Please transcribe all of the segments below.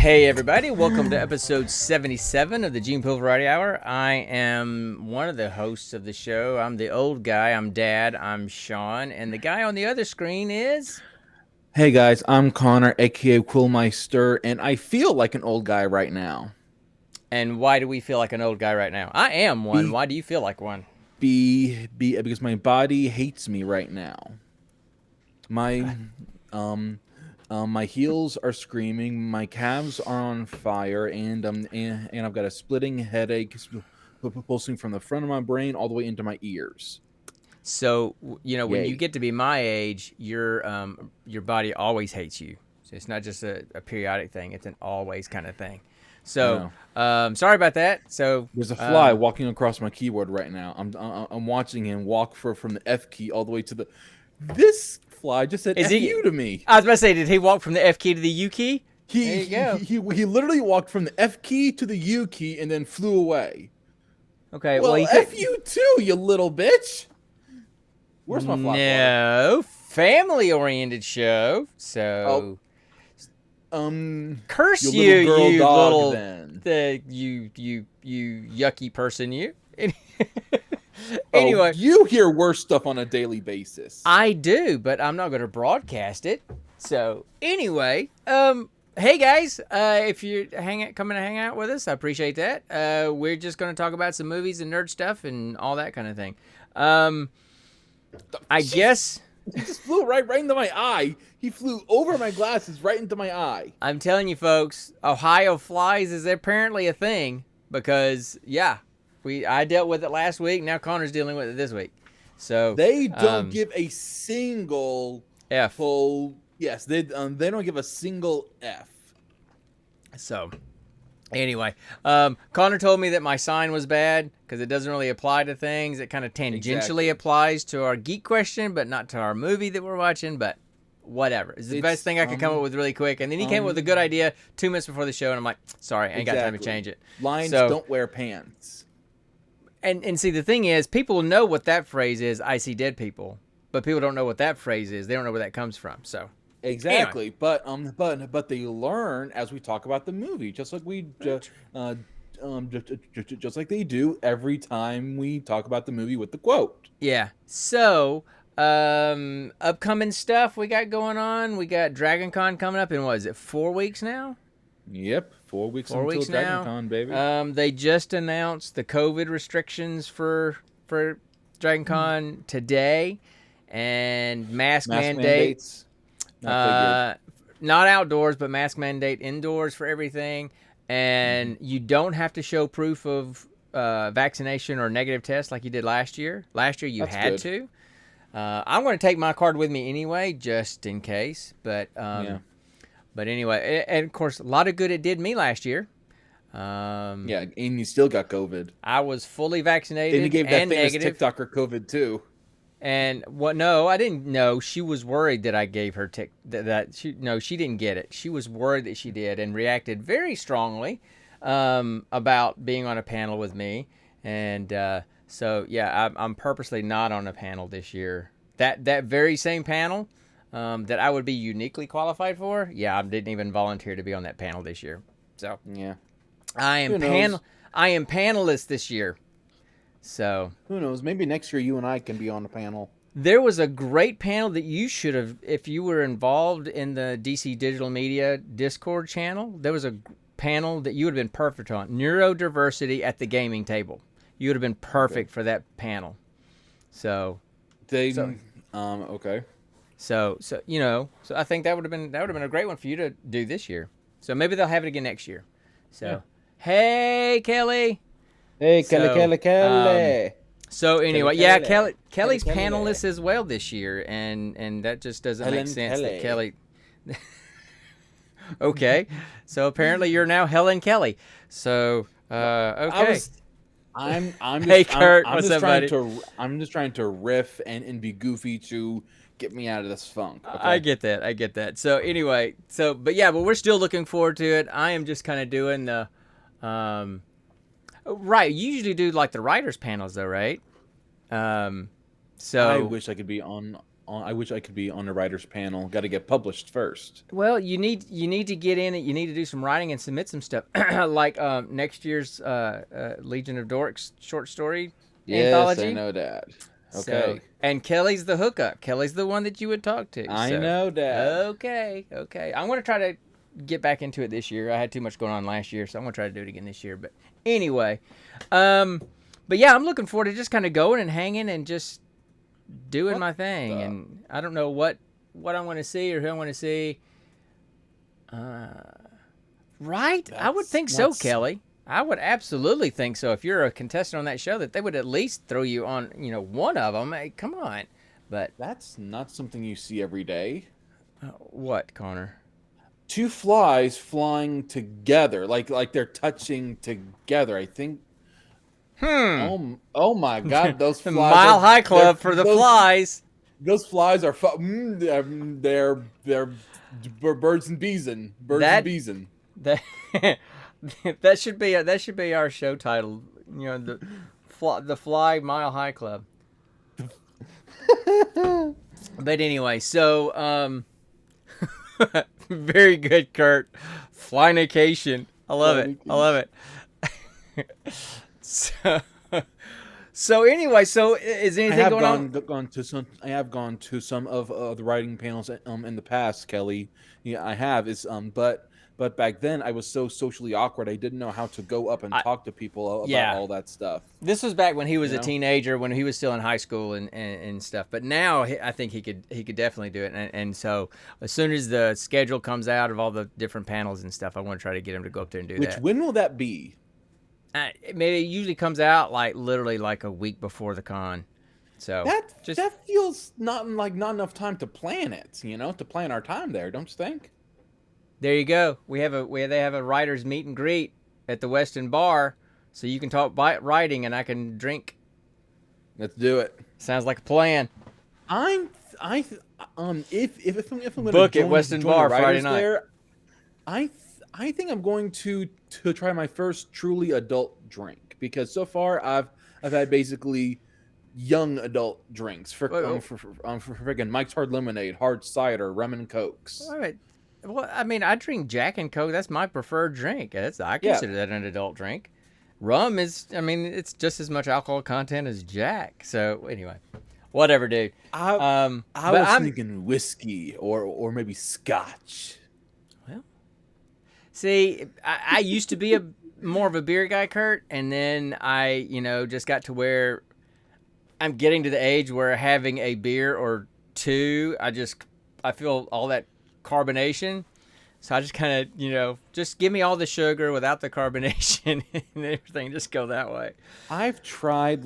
Hey everybody, welcome to episode 77 of the Gene Pool Variety Hour. I am one of the hosts of the show. I'm the old guy, I'm Dad, I'm Sean, and the guy on the other screen is... Hey guys, I'm Connor, aka Quillmeister, and I feel like an old guy right now. And why do we feel like an old guy right now? I am one. Be Why do you feel like one? because my body hates me right now. My my heels are screaming, my calves are on fire, and I've got a splitting headache pulsing from the front of my brain all the way into my ears. So, when you Yay. get to be my age, your body always hates you. So it's not just a periodic thing, it's an always kind of thing. I So, know. sorry about that. So, There's a fly walking across my keyboard right now. I'm watching him walk from the F key all the way to the. This fly just said is F he... you to me. I was about to say, did he walk from the F key to the U key? There you go. He literally walked from the F key to the U key and then flew away. Okay, well, Well, he F could... you too, you little bitch. Where's my fly swatter? No, family-oriented show. Oh, So, curse you you, little girl you dog little, then. you yucky person, you. Oh, Anyway, you hear worse stuff on a daily basis. I do, but I'm not going to broadcast it. So, anyway, hey guys, if you're coming to hang out with us, I appreciate that. We're just going to talk about some movies and nerd stuff and all that kind of thing. I guess He just flew right into my eye. He flew over my glasses right into my eye. I'm telling you, folks, Ohio flies is apparently a thing because, yeah, I dealt with it last week. Now Connor's dealing with it this week. So They don't give a single F. full. Yes, they don't give a single F. So anyway, Connor told me that my sign was bad because it doesn't really apply to things. It kind of tangentially applies to our Geek Question, but not to our movie that we're watching. But whatever. It's the best thing I could come up with really quick. And then he came up with a good idea 2 minutes before the show, and I'm like, sorry, I ain't got time to change it. Lions don't wear pants. And see, the thing is, people know what that phrase is, I see dead people. But people don't know what that phrase is. They don't know where that comes from. So Exactly, anyway. but they learn as we talk about the movie, just like just like they do every time we talk about the movie with the quote. Yeah. So, upcoming stuff we got going on. We got Dragoncon coming up in, what is it, 4 weeks now? Yep, 4 weeks 4 until weeks now. Dragoncon, baby. They just announced the COVID restrictions for Dragoncon today, and mask mandates. Not outdoors, but mask mandate indoors for everything. And you don't have to show proof of vaccination or negative test like you did last year. Last year you had to. I'm going to take my card with me anyway, just in case. But but anyway, and of course, a lot of good it did me last year. Yeah, and you still got COVID. I was fully vaccinated And you gave that and famous negative. TikToker COVID too. And what? No, I didn't know. She was worried that I gave her she didn't get it. She was worried that she did and reacted very strongly about being on a panel with me. And so yeah, I'm purposely not on a panel this year. That very same panel that I would be uniquely qualified for. Yeah, I didn't even volunteer to be on that panel this year. So Yeah. I am panelist this year. So Who knows? Maybe next year you and I can be on the panel. there was a great panel that you should have, if you were involved in the DC Digital Media Discord channel. There was a panel that you would have been perfect on, neurodiversity at the gaming table. You would have been perfect for that panel. So Okay. So I think that would have been a great one for you to do this year. So maybe they'll have it again next year. So Yeah. Hey Kelly. Hey, Kelly. So anyway, Kelly's Kelly. panelist as well this year, and that just doesn't make sense that Kelly. Okay, so apparently you're now Helen Kelly. So okay. Hey Kurt, what's up, buddy? I'm just trying to riff and be goofy to get me out of this funk. Okay? I get that. So anyway, but we're still looking forward to it. I am just kind of doing the, right. You usually do like the writers panels though, right? So I wish I could be on I wish I could be on the writers panel. Got to get published first. Well, you need to get in it. You need to do some writing and submit some stuff, like next year's Legion of Dorks short story anthology. Yes, I know that. Okay. So, and Kelly's the hookup. Kelly's the one that you would talk to. I know that. Okay. I'm going to try to get back into it this year. I had too much going on last year, so I'm going to try to do it again this year. But anyway, but yeah, I'm looking forward to just kind of going and hanging and just doing my thing. And I don't know what I want to see or who I want to see. Right? I would think so, Kelly. I would absolutely think so. If you're a contestant on that show, that they would at least throw you on, one of them. Hey, come on. But that's not something you see every day. What, Connor? Two flies flying together, like they're touching together. I think. Oh my God! Those flies. Mile High Club for the flies. Those flies are they're birds and bees and That should be our show title. The Fly Mile High Club. But anyway, so very good, Kurt. Flynication. I love it. So anyway, is anything going on? I have gone to some of the writing panels in the past, Kelly. Yeah, I have. But back then I was so socially awkward. I didn't know how to go up and talk to people about all that stuff. This was back when he was a teenager, when he was still in high school and stuff. But now I think he could definitely do it. And so as soon as the schedule comes out of all the different panels and stuff, I want to try to get him to go up there and do that. When will that be? Maybe it usually comes out literally a week before the con. So that feels not enough time to plan it. To plan our time there, don't you think? There you go. They have a writers meet and greet at the Weston Bar, so you can talk writing and I can drink. Let's do it. Sounds like a plan. If I'm gonna book at Weston Bar Friday night. There, I think I'm going to try my first truly adult drink, because so far I've had basically young adult drinks for friggin' Mike's Hard Lemonade, hard cider, rum and cokes. All right. Well, I mean, I drink Jack and Coke. That's my preferred drink. I consider that an adult drink. Rum is, it's just as much alcohol content as Jack. So anyway, whatever, dude. I was thinking whiskey or maybe scotch. Well, see, I used to be more of a beer guy, Kurt, and then I, just got to where I'm getting to the age where having a beer or two, I feel all that carbonation, so I just kind of just give me all the sugar without the carbonation and everything, just go that way. I've tried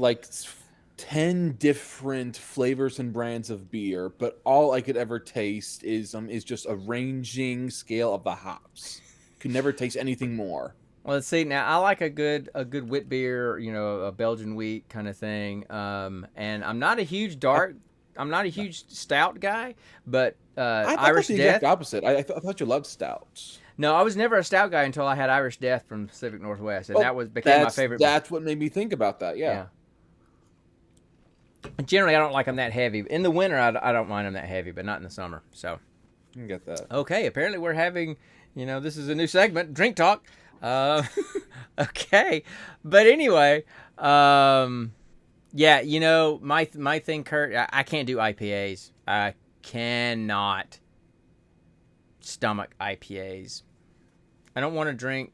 10 different flavors and brands of beer, but all I could ever taste is just a ranging scale of the hops. Could never taste anything more. Well, let's see. Now I like a good wit beer, a Belgian wheat kind of thing, and I'm not a huge stout guy, but Irish the Death. Exact opposite. I thought you loved stouts. No, I was never a stout guy until I had Irish Death from Pacific Northwest, and became my favorite. That's what made me think about that. Yeah. Generally, I don't like them that heavy. In the winter, I don't mind them that heavy, but not in the summer. So. You can get that. Okay. Apparently, we're having, this is a new segment, Drink Talk. Okay, but anyway, yeah, my thing, Kurt, I can't do IPAs. I cannot stomach IPAs. I don't want to drink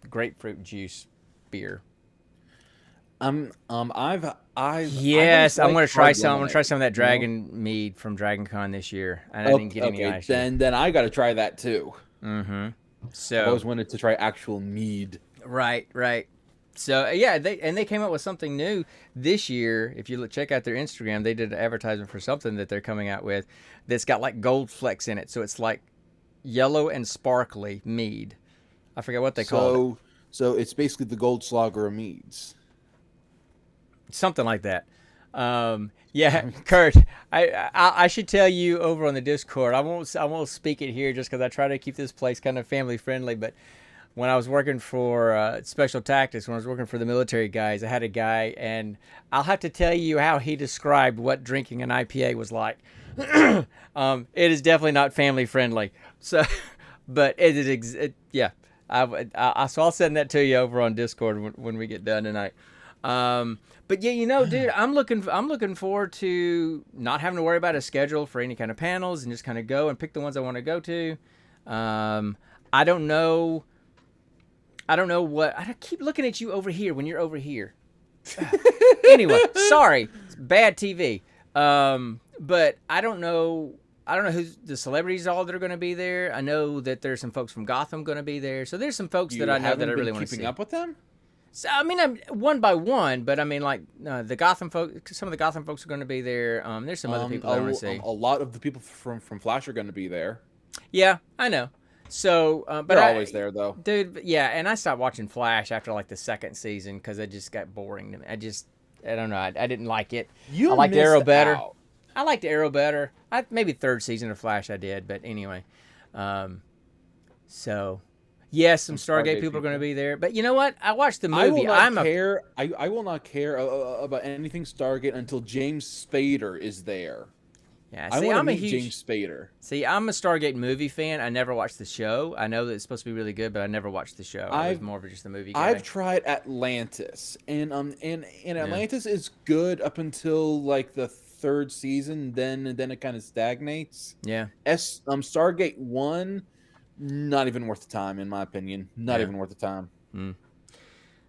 grapefruit juice beer. I'm going to try some. I'm going to try some of that Dragon mead from Dragoncon this year. And I didn't get any ice. Then I got to try that too. Mm-hmm. So I always wanted to try actual mead. Right. So yeah, they came up with something new this year. If you check out their Instagram, they did an advertisement for something that they're coming out with that's got gold flecks in it. So it's yellow and sparkly mead. I forget what they call it. So it's basically the Goldschlager of meads. Something like that. Yeah, Kurt, I should tell you over on the Discord. I won't speak it here just because I try to keep this place kind of family friendly. But when I was working for Special Tactics, when I was working for the military guys, I had a guy, and I'll have to tell you how he described what drinking an IPA was like. It is definitely not family friendly. So, but it is, yeah. So I'll send that to you over on Discord when we get done tonight. But yeah, dude, I'm looking forward to not having to worry about a schedule for any kind of panels and just kind of go and pick the ones I want to go to. I don't know what I keep looking at you over here when you're over here. Anyway, sorry, it's bad TV. But I don't know who the celebrities all that are going to be there. I know that there's some folks from Gotham going to be there. So there's some folks that I know that I really want to see. Keeping up with them? So, I mean, I'm one by one, but I mean, like the Gotham folks. Some of the Gotham folks are going to be there. There's some other people I want to see. A lot of the people from Flash are going to be there. Yeah, I know. So, but they're always there, though, dude. Yeah, and I stopped watching Flash after like the second season because it just got boring to me. I don't know. I didn't like it. I liked Arrow better. I liked Arrow better. Maybe third season of Flash I did, but anyway. So, yes, some Stargate people are going to be there. But you know what? I watched the movie. I will not care about anything Stargate until James Spader is there. Yeah, I want to meet James Spader. See, I'm a Stargate movie fan. I never watched the show. I know that it's supposed to be really good, but I never watched the show. I was more of just the movie guy. I've tried Atlantis, and Atlantis is good up until like the third season. Then it kind of stagnates. Yeah. Stargate 1, not even worth the time, in my opinion. Not even worth the time.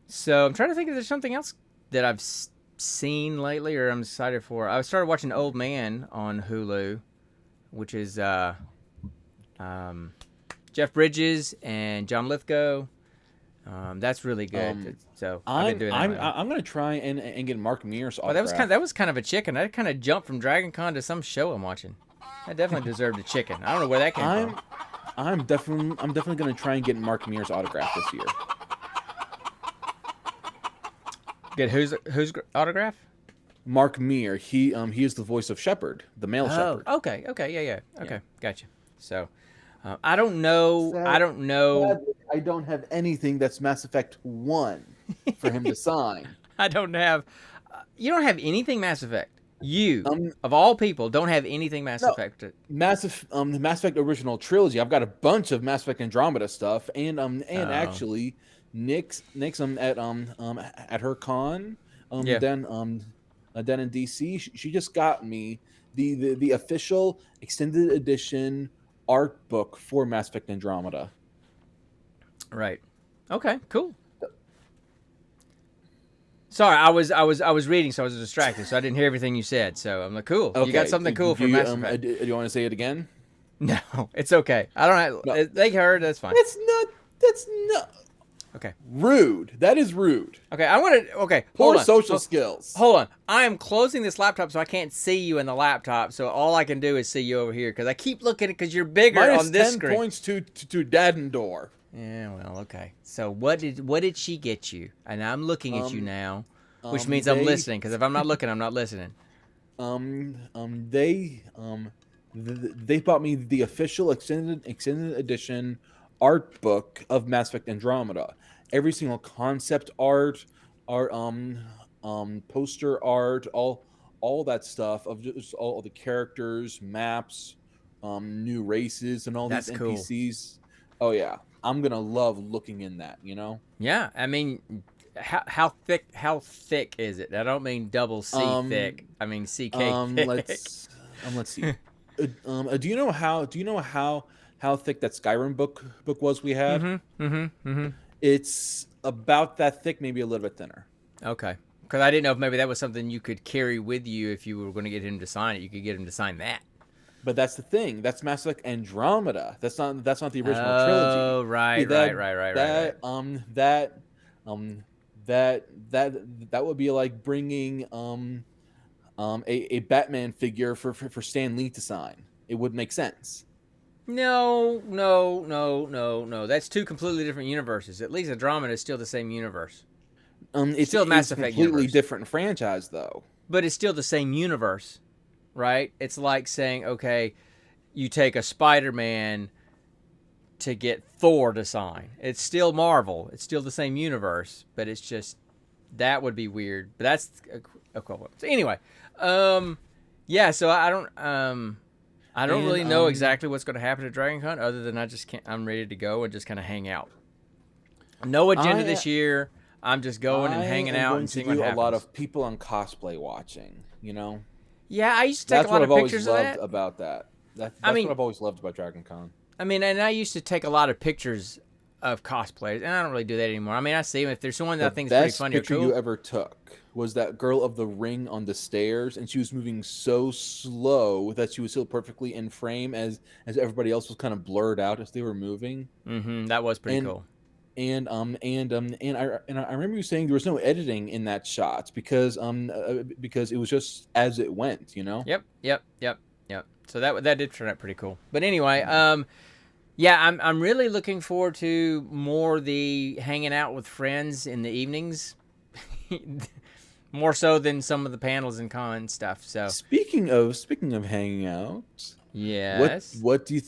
So I'm trying to think if there's something else that I've seen lately or I'm excited for. I started watching Old Man on Hulu, which is Jeff Bridges and John Lithgow. That's really good. So I'm going to try and get Mark Mears autograph. That was kind of a chicken. I kind of jumped from Dragoncon to some show I'm watching. I definitely deserved a chicken. I don't know where that came from. I'm definitely going to try and get Mark Mears autograph this year. Get whose autograph? Mark Meer. He is the voice of Shepard, the male Shepard. Okay, yeah. Okay, gotcha. So, I don't know. Sadly, I don't have anything that's Mass Effect 1 for him to sign. I don't have. You don't have anything Mass Effect. You, of all people, don't have anything Mass Effect. Mass Effect original trilogy. I've got a bunch of Mass Effect Andromeda stuff, and actually. Nick's at her con then in DC she just got me the official extended edition art book for Mass Effect Andromeda. Right. Okay. Cool. Sorry, I was reading, so I was distracted, so I didn't hear everything you said. So I'm like, cool. Okay. You got something cool for Mass Effect. Do you want to say it again? No, it's okay. I don't have. No. They heard. That's fine. That's not. Okay. Rude. That is rude. Okay, I want to. Okay. Poor social skills. Hold on. I am closing this laptop so I can't see you in the laptop. So all I can do is see you over here because I keep looking at because you're bigger on this screen. Minus 10 points to Dadendor. Yeah. Well. Okay. So what did she get you? And I'm looking at you now, which means I'm listening. Because if I'm not looking, I'm not listening. They bought me the official extended edition art book of Mass Effect Andromeda. Every single concept art, poster art, all that stuff of just all the characters, maps, new races, and all these NPCs. Cool. Oh yeah, I'm gonna love looking in that. Yeah, I mean, how thick? How thick is it? I don't mean double C thick. I mean CK thick. Let's see. Do you know how thick that Skyrim book was we had? It's about that thick, maybe a little bit thinner. Okay. Because I didn't know if maybe that was something you could carry with you if you were going to get him to sign it. You could get him to sign that. But that's the thing. That's Mass Effect Andromeda. That's not the original trilogy. Oh, right. That would be like bringing a Batman figure for Stan Lee to sign. It wouldn't make sense. No. That's two completely different universes. At least Andromeda is still the same universe. It's still Mass Effect completely universe. Different franchise, though. But it's still the same universe, right? It's like saying, okay, you take a Spider-Man to get Thor to sign. It's still Marvel. It's still the same universe, but it's just that would be weird. But that's equivalent. So anyway, yeah. So I don't really know exactly what's going to happen at Dragoncon, other than I'm ready to go and just kind of hang out. No agenda this year. I'm just going and hanging out and seeing what happens. A lot of people on cosplay watching. You know. Yeah, I used to take a lot of pictures of that. That's what I've always loved about that. That's what I've always loved about Dragoncon. I mean, and I used to take a lot of pictures of cosplayers, and I don't really do that anymore. I mean, I see them if there's someone that I think is pretty funny. The best picture you ever took was that girl of the ring on the stairs, and she was moving so slow that she was still perfectly in frame as everybody else was kind of blurred out as they were moving. Mm-hmm. That was pretty cool. And I remember you saying there was no editing in that shot because it was just as it went, you know. Yep. So that did turn out pretty cool. But anyway, yeah, I'm really looking forward to more the hanging out with friends in the evenings, more so than some of the panels and con stuff. So speaking of hanging out, yes, what do you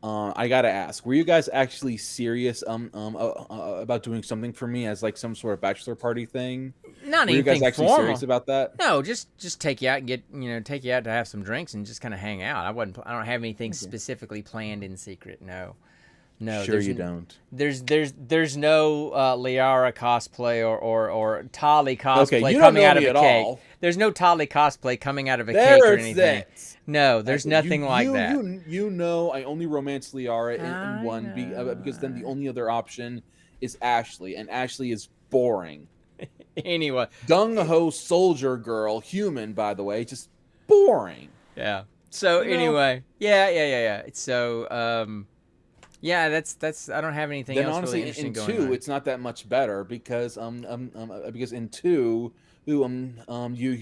I gotta ask, were you guys actually serious about doing something for me as like some sort of bachelor party thing? Not were anything you guys actually formal. serious about that? No, just take you out and take you out to have some drinks and just kind of hang out. I don't have anything specifically planned in secret. No, sure you don't. There's no Liara cosplay or Tali cosplay coming out of a cake. All. There's no Tali cosplay coming out of a cake or anything. No, there's nothing like that. You know, I only romance Liara in one because then the only other option is Ashley, and Ashley is boring. Anyway, gung-ho soldier girl, human by the way, just boring. Yeah. So anyway, yeah. So yeah, that's I don't have anything else honestly, really interesting going on. In 2, it's not that much better because in 2, you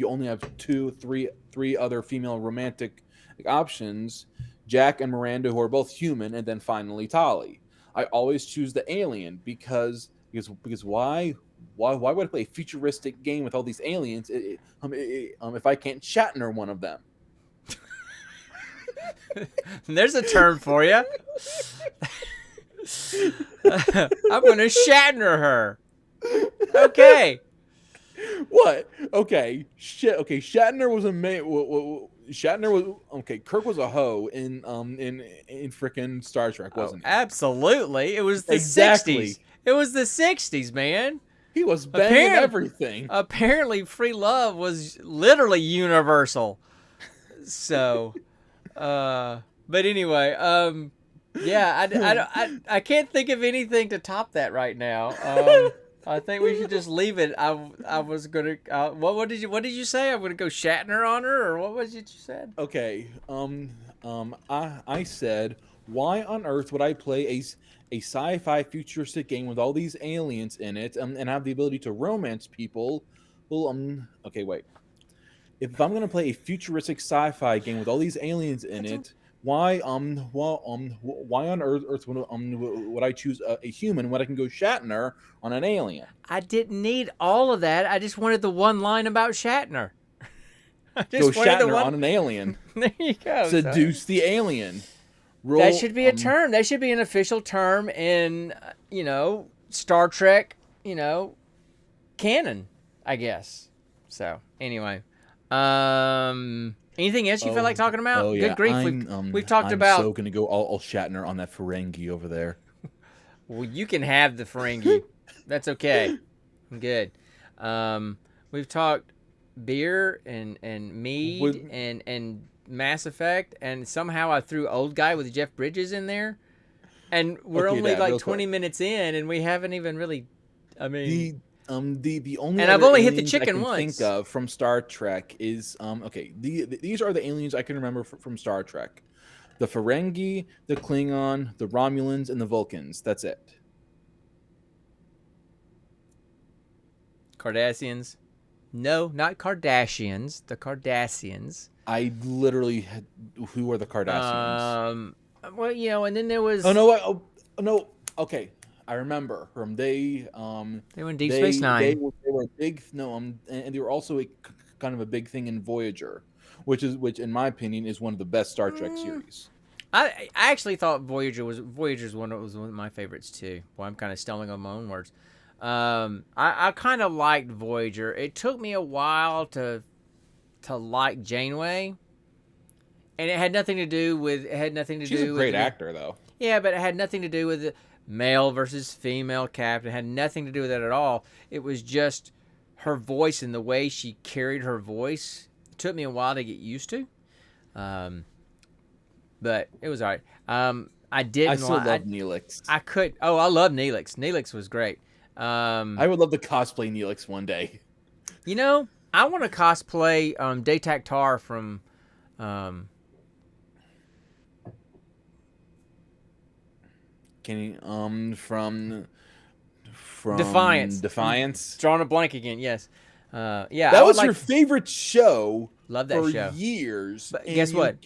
only have three other female romantic options, Jack and Miranda, who are both human, and then finally Tali. I always choose the alien because why would I play a futuristic game with all these aliens if I can't Shatner one of them? There's a term for you. I'm gonna Shatner her. Okay. What? Okay. Shit. Okay. Shatner was a Shatner was okay. Kirk was a hoe in frickin' Star Trek, wasn't he? Absolutely. It was the 60s. It was the 60s, man. He was banging everything. Apparently, free love was literally universal. So, but anyway, yeah, I can't think of anything to top that right now. I think we should just leave it. I was gonna. What did you say? I'm gonna go Shatner on her, or what was it you said? Okay. I said, why on earth would I play a sci-fi futuristic game with all these aliens in it, and have the ability to romance people? Well, okay, wait. If I'm gonna play a futuristic sci-fi game with all these aliens in it, why on earth would I choose a human when I can go Shatner on an alien? I didn't need all of that. I just wanted the one line about Shatner. Go Shatner on an alien. There you go. Seduce the alien. That should be a term. That should be an official term in Star Trek canon, I guess. So anyway, anything else you feel like talking about? Oh yeah, good grief, we've talked about. I'm so gonna go all Shatner on that Ferengi over there. Well, you can have the Ferengi. That's okay. I'm good. We've talked beer and mead and Mass Effect, and somehow I threw Old Guy with Jeff Bridges in there, and we're only like 20 minutes in, and we haven't even really. I mean, the only and I've only hit the chicken I can once. Think of from Star Trek is okay. These are the aliens I can remember from Star Trek: the Ferengi, the Klingon, the Romulans, and the Vulcans. That's it. Cardassians. No, not Kardashians. The Cardassians. I literally had. Who are the Cardassians? Well, and then there was. Oh no! No. Okay, I remember from they. They were in Deep Space Nine. They were a big and they were also kind of a big thing in Voyager, which in my opinion is one of the best Star Trek series. I actually thought Voyager's one of my favorites too. Well, I'm kind of stumbling on my own words. I kind of liked Voyager. It took me a while to like Janeway, and it had nothing to do with She's a great actor though. Yeah, but it had nothing to do with the male versus female captain. It had nothing to do with that at all. It was just her voice and the way she carried her voice. It took me a while to get used to. But it was all right. I still love Neelix. I love Neelix. Neelix was great. I would love to cosplay Neelix one day. You know, I want to cosplay Datak Tar from from Defiance. Drawing a blank again. Yes. Yeah. That was your favorite show. Love that show. Years. But guess what?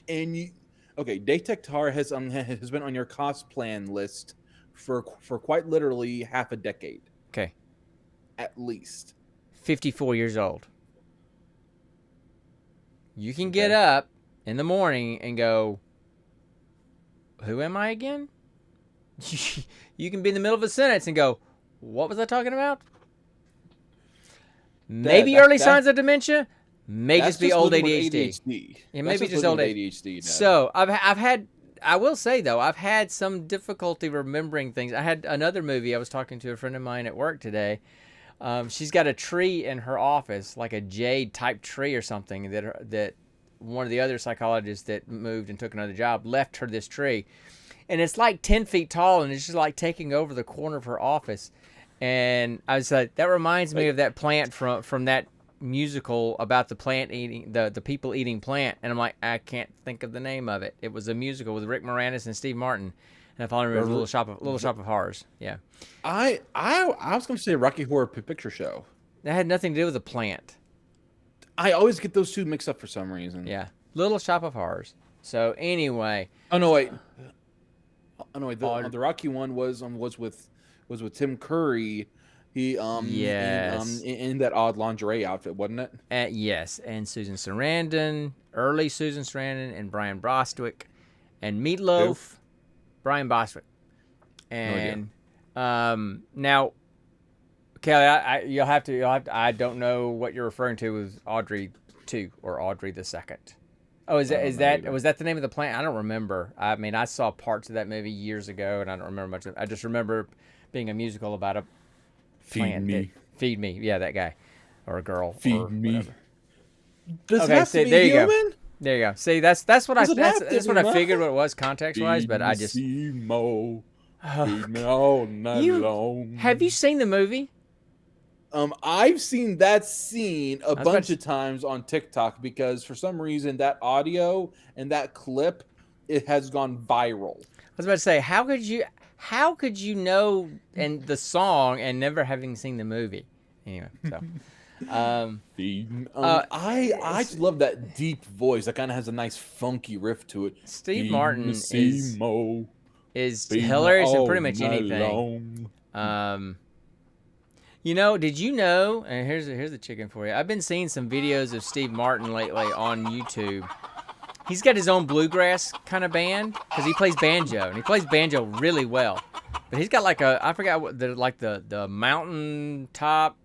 Okay, Datak Tar has been on your cosplay list for quite literally half a decade. Okay. At least. 54 years old. You can get up in the morning and go, who am I again? You can be in the middle of a sentence and go, what was I talking about? Maybe early signs of dementia. May just be old ADHD. Yeah, maybe just old ADHD. So I will say though, I've had some difficulty remembering things. I had another movie. I was talking to a friend of mine at work today. She's got a tree in her office, like a jade type tree or something that one of the other psychologists that moved and took another job left her this tree. And it's like 10 feet tall, and it's just like taking over the corner of her office. And I was like, that reminds me of that plant from that musical about the plant eating, the people eating plant. And I'm like, I can't think of the name of it. It was a musical with Rick Moranis and Steve Martin. And I finally remember Little Shop of Horrors. Yeah. I was going to say Rocky Horror Picture Show. That had nothing to do with the plant. I always get those two mixed up for some reason. Yeah. Little Shop of Horrors. So anyway. Oh no, wait. The Rocky one was with Tim Curry. He yes. in that odd lingerie outfit, wasn't it? Yes, and Susan Sarandon, early Susan Sarandon, and Brian Bostwick, and Meatloaf. Who? Brian Bostwick, and now, Kelly, you'll have to. I don't know what you're referring to with Audrey 2 or Audrey the Second. Oh, was that the name of the plant? I don't remember. I mean, I saw parts of that movie years ago, and I don't remember much of it. I just remember being a musical about a plant. Feed me. Yeah, that guy or a girl. Feed me. Whatever. Does it have to be human? There you go. See, that's what I figured what it was context wise, but I just feed me all night long. Have you seen the movie? I've seen that scene a bunch of times on TikTok because for some reason that audio and that clip it has gone viral. I was about to say, how could you know and the song and never having seen the movie? Anyway, so I just love that deep voice. That kind of has a nice funky riff to it. Steve Martin is hilarious in pretty much anything. You know, did you know? And here's the chicken for you. I've been seeing some videos of Steve Martin lately on YouTube. He's got his own bluegrass kind of band because he plays banjo and he plays banjo really well. But he's got like I forgot what the mountain top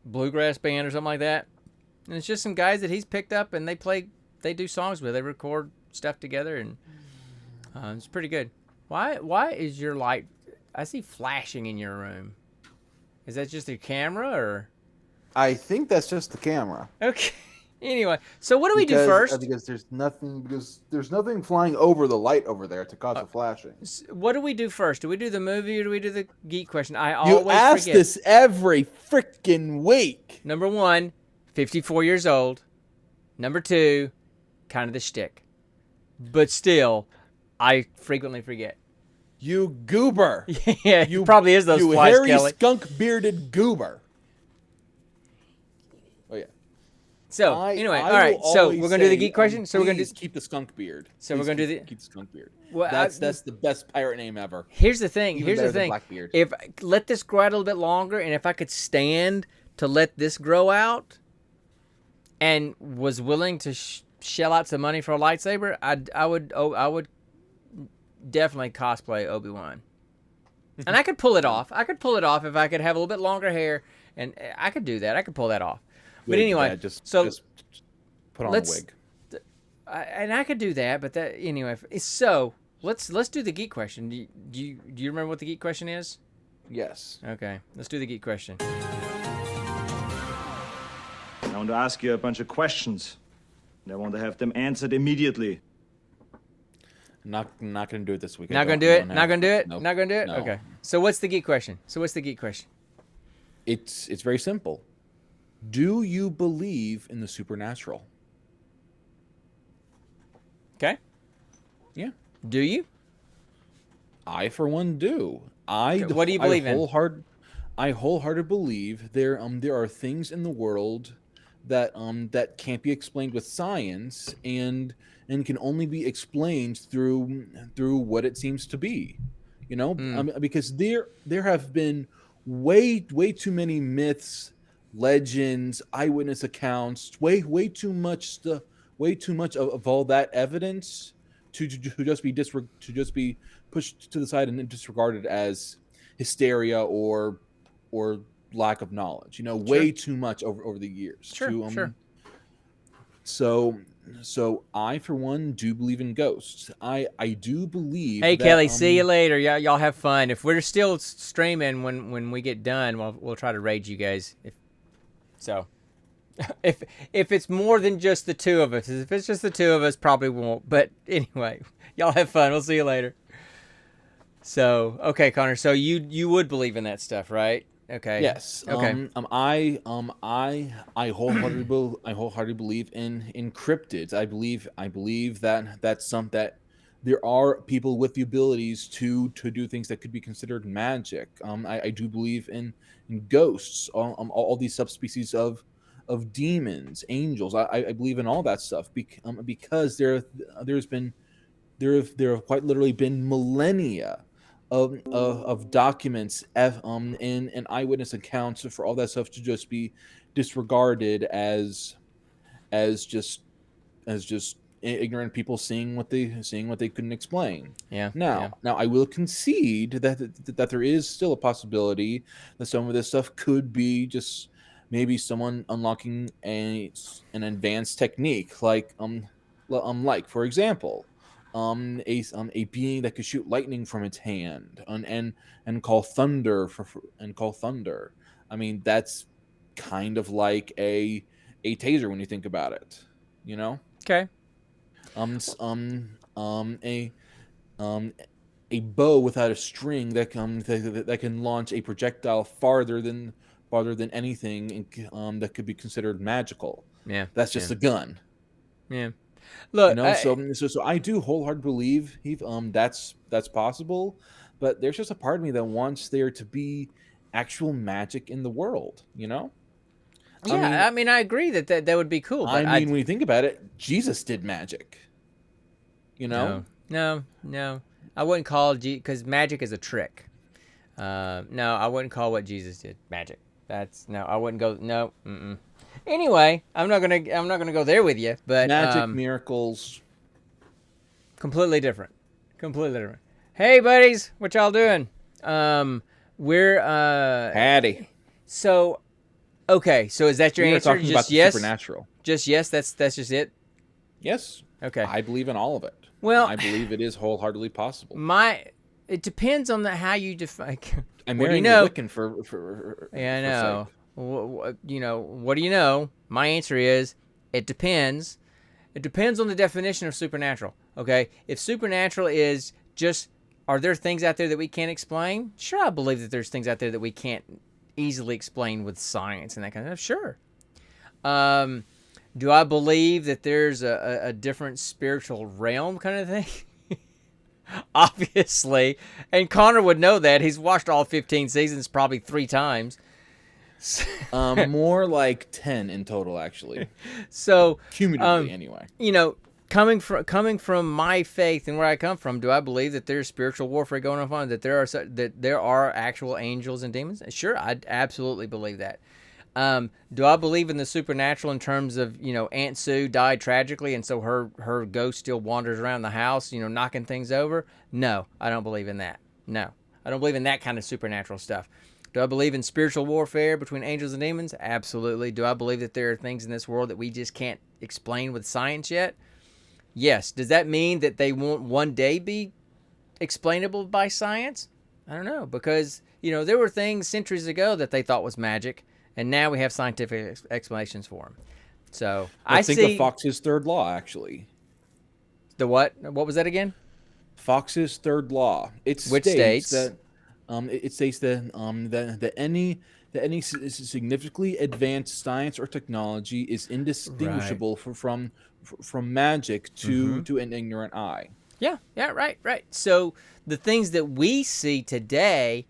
bluegrass band or something like that. And it's just some guys that he's picked up and they do songs with. They record stuff together and it's pretty good. Why is your light? I see flashing in your room. Is that just a camera or? I think that's just the camera. Okay. Anyway, so what do we do first? Because there's nothing flying over the light over there to cause the flashing. What do we do first? Do we do the movie or do we do the geek question? I always forget. You ask this every freaking week. Number 1, 54 years old. Number 2, kind of the shtick. But still, I frequently forget. You goober. Yeah, you probably is those flies, hairy, Kelly. skunk-bearded goober. Oh, yeah. So, anyway, all right. So, we're going to do the geek question? So, we're going to keep the skunk beard. So, we're going to do keep the skunk beard. Well, that's the best pirate name ever. Here's the thing. If let this grow out a little bit longer, and if I could stand to let this grow out and was willing to shell out some money for a lightsaber, I would definitely cosplay Obi-Wan. And I could pull it off. I could pull it off if I could have a little bit longer hair, and I could do that. I could pull that off. But anyway, just put on a wig. And I could do that, but that anyway. So let's do the geek question. Do you remember what the geek question is? Yes. Okay, let's do the geek question. I want to ask you a bunch of questions, and I want to have them answered immediately. Not gonna do it this week. Not gonna do it. Not gonna do it. Nope. Not gonna do it. No. Okay. So what's the geek question? It's very simple. Do you believe in the supernatural? Okay. Yeah. Do you? I, for one, do. What do you believe in? I wholeheartedly believe there are things in the world that can't be explained with science and can only be explained through what it seems to be. Because there have been way too many myths, legends, eyewitness accounts, way too much stuff, way too much of all that evidence to just be pushed to the side and disregarded as hysteria or lack of knowledge. Way too much over the years. Sure. So I, for one, do believe in ghosts. I do believe. Hey, Kelly, see you later. Y'all have fun. If we're still streaming when we get done, we'll try to raid you guys. If it's more than just the two of us, if it's just the two of us, probably won't. But anyway, y'all have fun. We'll see you later. So, okay, Connor. So you would believe in that stuff, right? Okay. Yes. Okay. I wholeheartedly believe in cryptids. I believe that there are people with the abilities to do things that could be considered magic. I do believe in ghosts. All these subspecies of demons, angels. I believe in all that stuff because there have quite literally been millennia of documents and eyewitness accounts for all that stuff to just be disregarded as just ignorant people seeing what they couldn't explain. Now I will concede that there is still a possibility that some of this stuff could be just maybe someone unlocking an advanced technique, like for example, a being that could shoot lightning from its hand and call thunder call thunder. I mean, that's kind of like a taser when you think about it. Okay. A bow without a string that can launch a projectile farther than anything that could be considered magical. Yeah, that's just a gun. Yeah, look, so I do wholeheartedly believe that's possible, but there's just a part of me that wants there to be actual magic in the world. Yeah, I mean, I agree that would be cool. But when you think about it, Jesus did magic. No, I wouldn't call because magic is a trick. No, I wouldn't call what Jesus did magic. I wouldn't go. No. Mm-mm. Anyway, I'm not gonna go there with you. But magic, miracles, completely different. Hey, buddies, what y'all doing? We're Hattie. So, okay. So is that your answer? Talking just about the yes. Supernatural. Just yes. That's just it. Yes. Okay. I believe in all of it. Well, I believe it is wholeheartedly possible. It depends on how you define. I'm marrying a Wiccan for yeah, I know. What do you know? My answer is it depends. It depends on the definition of supernatural. Okay, if supernatural is just, are there things out there that we can't explain? Sure, I believe that there's things out there that we can't easily explain with science and that kind of stuff. Sure. Do I believe that there's a different spiritual realm kind of thing? Obviously. And Connor would know that. He's watched all 15 seasons probably 3 times. More like 10 in total, actually. So, cumulatively, anyway. Coming from my faith and where I come from, do I believe that there's spiritual warfare going on? That there are actual angels and demons? Sure, I absolutely believe that. Do I believe in the supernatural in terms of, Aunt Sue died tragically and so her ghost still wanders around the house, knocking things over? No, I don't believe in that. No, I don't believe in that kind of supernatural stuff. Do I believe in spiritual warfare between angels and demons? Absolutely. Do I believe that there are things in this world that we just can't explain with science yet? Yes. Does that mean that they won't one day be explainable by science? I don't know, because there were things centuries ago that they thought was magic, and now we have scientific explanations for them. So I think see of Fox's third law, actually. the what? What was that again? Fox's third law. Which states that that any significantly advanced science or technology is indistinguishable from magic to an ignorant eye. Yeah, right. So the things that we see today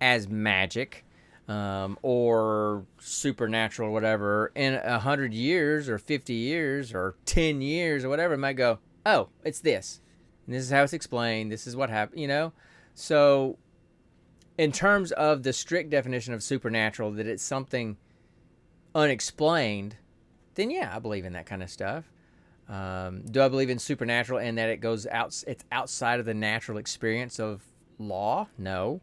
as magic or supernatural or whatever, in 100 years or 50 years or 10 years or whatever, it might go, oh, it's this. And this is how it's explained. This is what happened, So in terms of the strict definition of supernatural, that it's something unexplained, then yeah, I believe in that kind of stuff. Do I believe in supernatural and that it's outside of the natural experience of law? No,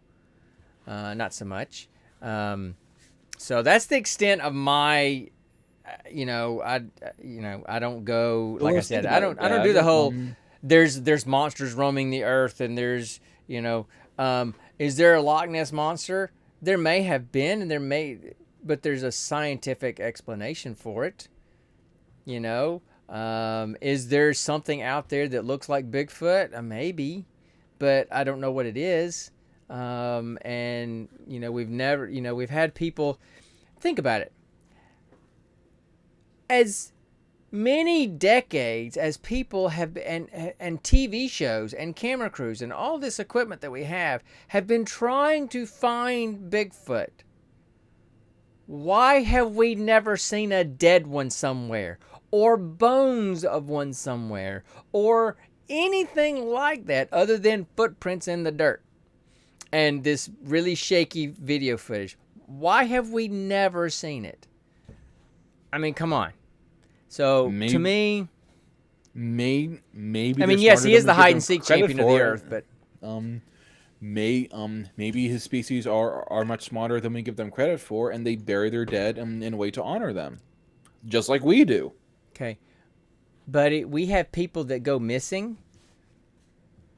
not so much. So that's the extent of my, I don't go, like I said, I don't do the whole, there's monsters roaming the earth and there's, is there a Loch Ness monster? There may have been, and but there's a scientific explanation for it. Is there something out there that looks like Bigfoot? Maybe, but I don't know what it is. And we've had people think about it. As many decades as people have been, and TV shows and camera crews and all this equipment that we have been trying to find Bigfoot. Why have we never seen a dead one somewhere, or bones of one somewhere, or anything like that other than footprints in the dirt and this really shaky video footage? Why have we never seen it? I mean, come on. So to me, maybe. I mean, yes, he is the hide and seek champion of the earth, but maybe his species are much smarter than we give them credit for, and they bury their dead in a way to honor them, just like we do. Okay, but we have people that go missing,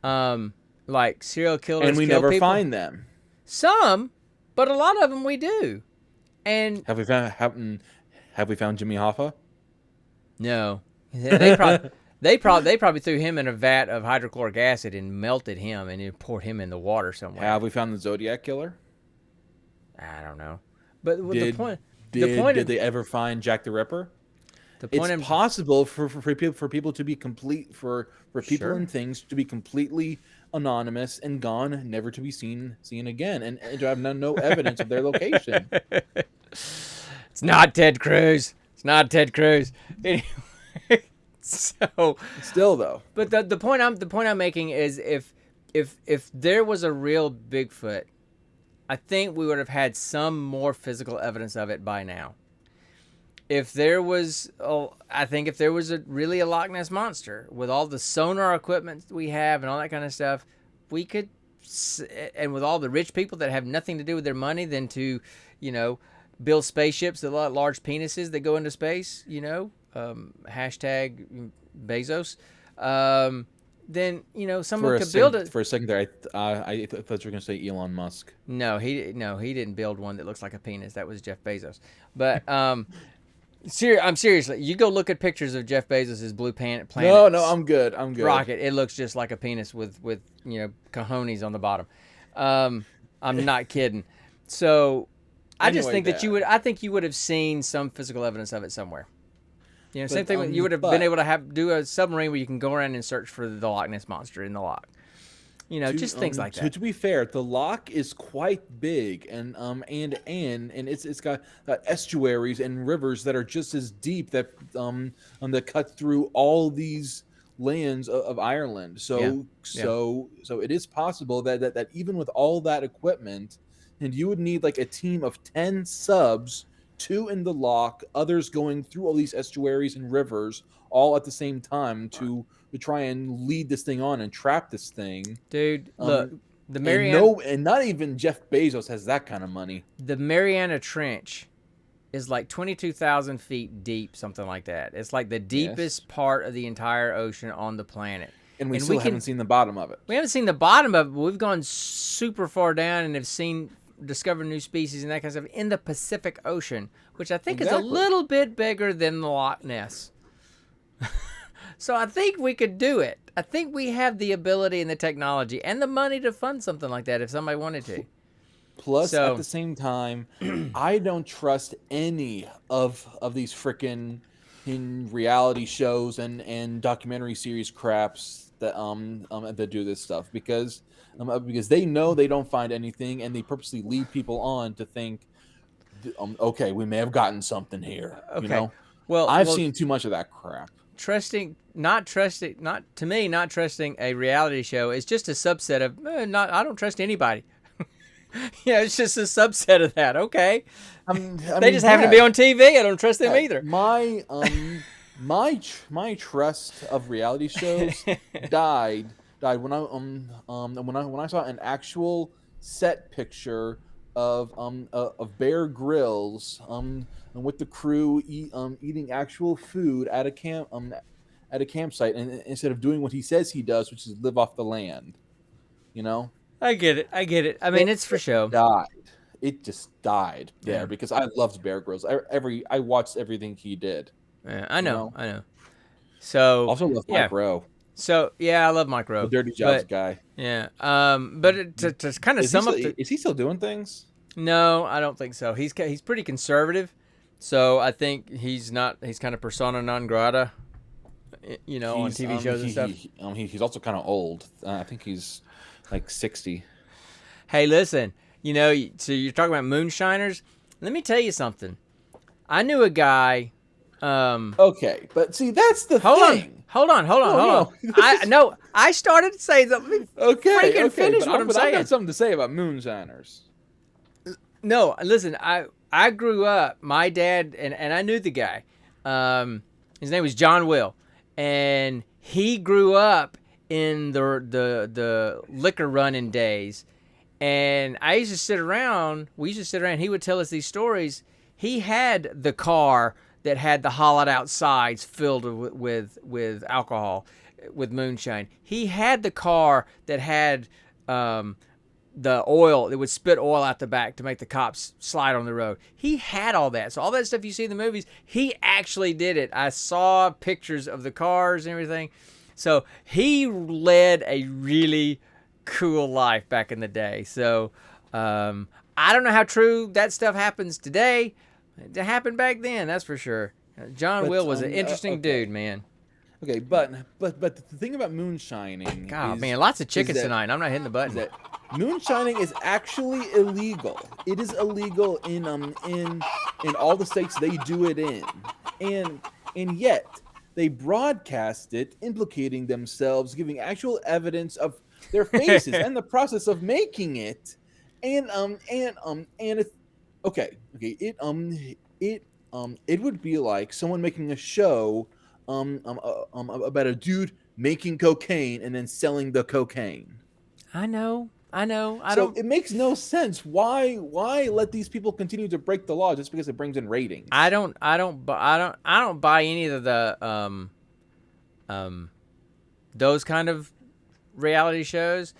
like serial killers, and we never find them. Some, but a lot of them we do. And have we found Jimmy Hoffa? No, they probably threw him in a vat of hydrochloric acid and melted him and poured him in the water somewhere. Have we found the Zodiac killer? I don't know, but did they ever find Jack the Ripper? It's possible for people to be complete for people and things to be completely anonymous and gone, never to be seen again, and to have no evidence of their location. It's not Ted Cruz. Not Ted Cruz. Anyway, so still though. But the point I'm making is if there was a real Bigfoot, I think we would have had some more physical evidence of it by now. If there was really a Loch Ness monster with all the sonar equipment we have and all that kind of stuff, we could, and with all the rich people that have nothing to do with their money than to, build spaceships that have large penises that go into space, hashtag Bezos, then, someone could build it. For a second there, I thought you were going to say Elon Musk. No, he didn't build one that looks like a penis. That was Jeff Bezos. But I'm seriously, you go look at pictures of Jeff Bezos' blue planet. No, I'm good. Rocket. It looks just like a penis with cojones on the bottom. I'm not kidding. So I just think that you would have seen some physical evidence of it somewhere. Same thing. You would have been able to do a submarine where you can go around and search for the Loch Ness monster in the loch. Just things like that. To be fair, the loch is quite big, and it's got estuaries and rivers that are just as deep that cut through all these lands of Ireland. So it is possible that even with all that equipment, and you would need like a team of 10 subs two in the lock, others going through all these estuaries and rivers all at the same time to try and lead this thing on and trap this thing. Dude, look, the and not even Jeff Bezos has that kind of money. The Mariana Trench is like 22,000 feet deep, something like that. It's like the deepest part of the entire ocean on the planet. And we still haven't seen the bottom of it. We haven't seen the bottom of it, but we've gone super far down and have discovered new species and that kind of stuff in the Pacific Ocean, which I think is a little bit bigger than the Loch Ness. So I think we could do it. I think we have the ability and the technology and the money to fund something like that if somebody wanted to. Plus, at the same time, I don't trust any of these freaking reality shows and documentary series craps that do this stuff because they know they don't find anything and they purposely lead people on to think, okay, we may have gotten something here. Okay. You know, I've seen too much of that crap. Not trusting a reality show is just a subset of I don't trust anybody. Yeah, it's just a subset of that. Okay, they just happen to be on TV. I don't trust them either. My trust of reality shows died when I saw an actual set picture of Bear Grylls with the crew eating actual food at a campsite, and instead of doing what he says he does, which is live off the land. You know? I get it. I mean, it's for show. It just died there because I loved Bear Grylls. I watched everything he did. Yeah, I know. So also love Mike Rowe. So I love Mike Rowe, the Dirty Jobs guy. Yeah. But to kind of sum up, is he still doing things? No, I don't think so. He's pretty conservative, so I think he's not. He's kind of persona non grata, you know, on TV shows and stuff. He's also kind of old. I think he's like 60. Hey, listen, you know, so you're talking about moonshiners. Let me tell you something. I knew a guy. Okay, but see, that's the thing. Hold on. I started to say something. Okay, finish what I'm saying. I got something to say about moonshiners. No, listen. I grew up. My dad and I knew the guy. His name was John Will, and he grew up in the liquor running days. And I used to sit around. We used to sit around. He would tell us these stories. He had the car that had the hollowed out sides filled with alcohol, with moonshine. He had the car that had the oil that would spit oil out the back to make the cops slide on the road. He had all that. So all that stuff you see in the movies, he actually did it. I saw pictures of the cars and everything. So he led a really cool life back in the day. So I don't know how true that stuff happens today. It happened back then, that's for sure. John Will was an interesting dude, man. Okay, but the thing about moonshining, God, man, lots of chickens tonight. I'm not hitting the button. That moonshining is actually illegal. It is illegal in all the states they do it in, and yet they broadcast it, implicating themselves, giving actual evidence of their faces and the process of making it, and it's okay. It would be like someone making a show about a dude making cocaine and then selling the cocaine. I know. It makes no sense. Why let these people continue to break the law just because it brings in ratings? I don't buy any of the those kind of reality shows.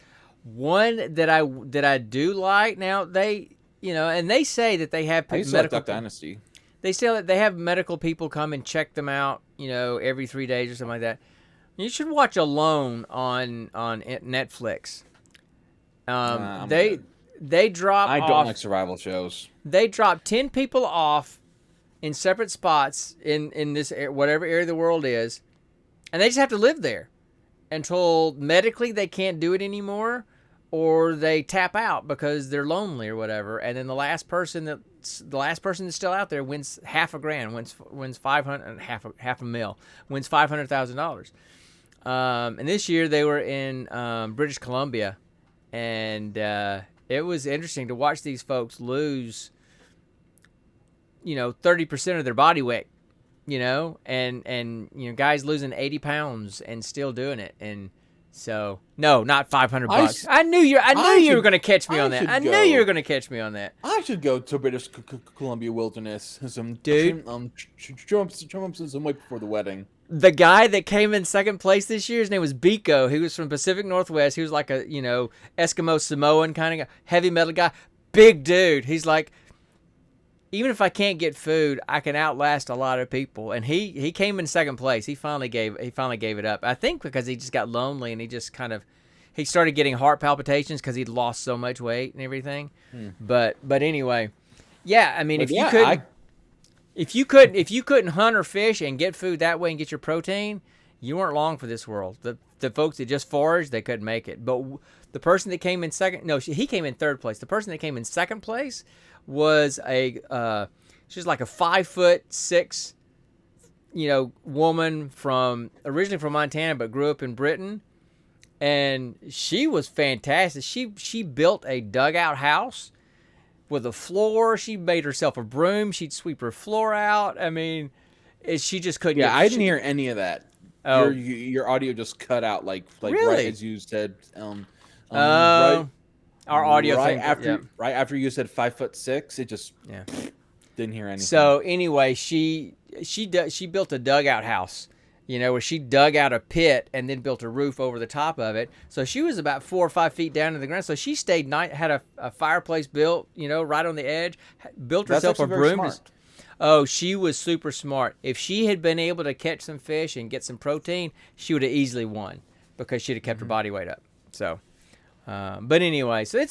One that I do like now, and they say that they have medical Duck Dynasty. They say that they have medical people come and check them out, every 3 days or something like that. You should watch Alone on Netflix. They drop. I don't like survival shows. They drop 10 people off in separate spots in this whatever area of the world is, and they just have to live there until medically they can't do it anymore, or they tap out because they're lonely or whatever. And then the last person that's still out there wins $100,000, wins 500, half a mil, wins $500,000. And this year they were in British Columbia, and it was interesting to watch these folks lose 30% of their body weight, and guys losing 80 pounds and still doing it. And so, no, not $500. I knew you were going to catch me on that. I knew you were going to catch me on that. I should go to British Columbia wilderness. Dude. Trim some weight before the wedding. The guy that came in second place this year, his name was Biko. He was from Pacific Northwest. He was like a, Eskimo Samoan kind of heavy metal guy. Big dude. He's like, even if I can't get food, I can outlast a lot of people. And he came in second place. He finally gave it up. I think because he just got lonely and he started getting heart palpitations because he'd lost so much weight and everything. But anyway, yeah. I mean, if you couldn't hunt or fish and get food that way and get your protein, you weren't long for this world. The folks that just foraged, they couldn't make it. But the person that came in he came in third place. The person that came in second place was she's like a 5'6", woman originally from Montana, but grew up in Britain. And she was fantastic. She built a dugout house with a floor. She made herself a broom. She'd sweep her floor out. I mean, she just couldn't. Yeah, I didn't hear any of that. Oh. Your audio just cut out like really? Right as you said. Right, our audio right thing, right after you said 5'6", it just didn't hear anything. So anyway, she built a dugout house. Where she dug out a pit and then built a roof over the top of it. So she was about 4 or 5 feet down to the ground. So she stayed had a fireplace built, right on the edge, built herself a broom. Oh, she was super smart. If she had been able to catch some fish and get some protein, she would have easily won because she'd have kept her body weight up. So, but anyway, so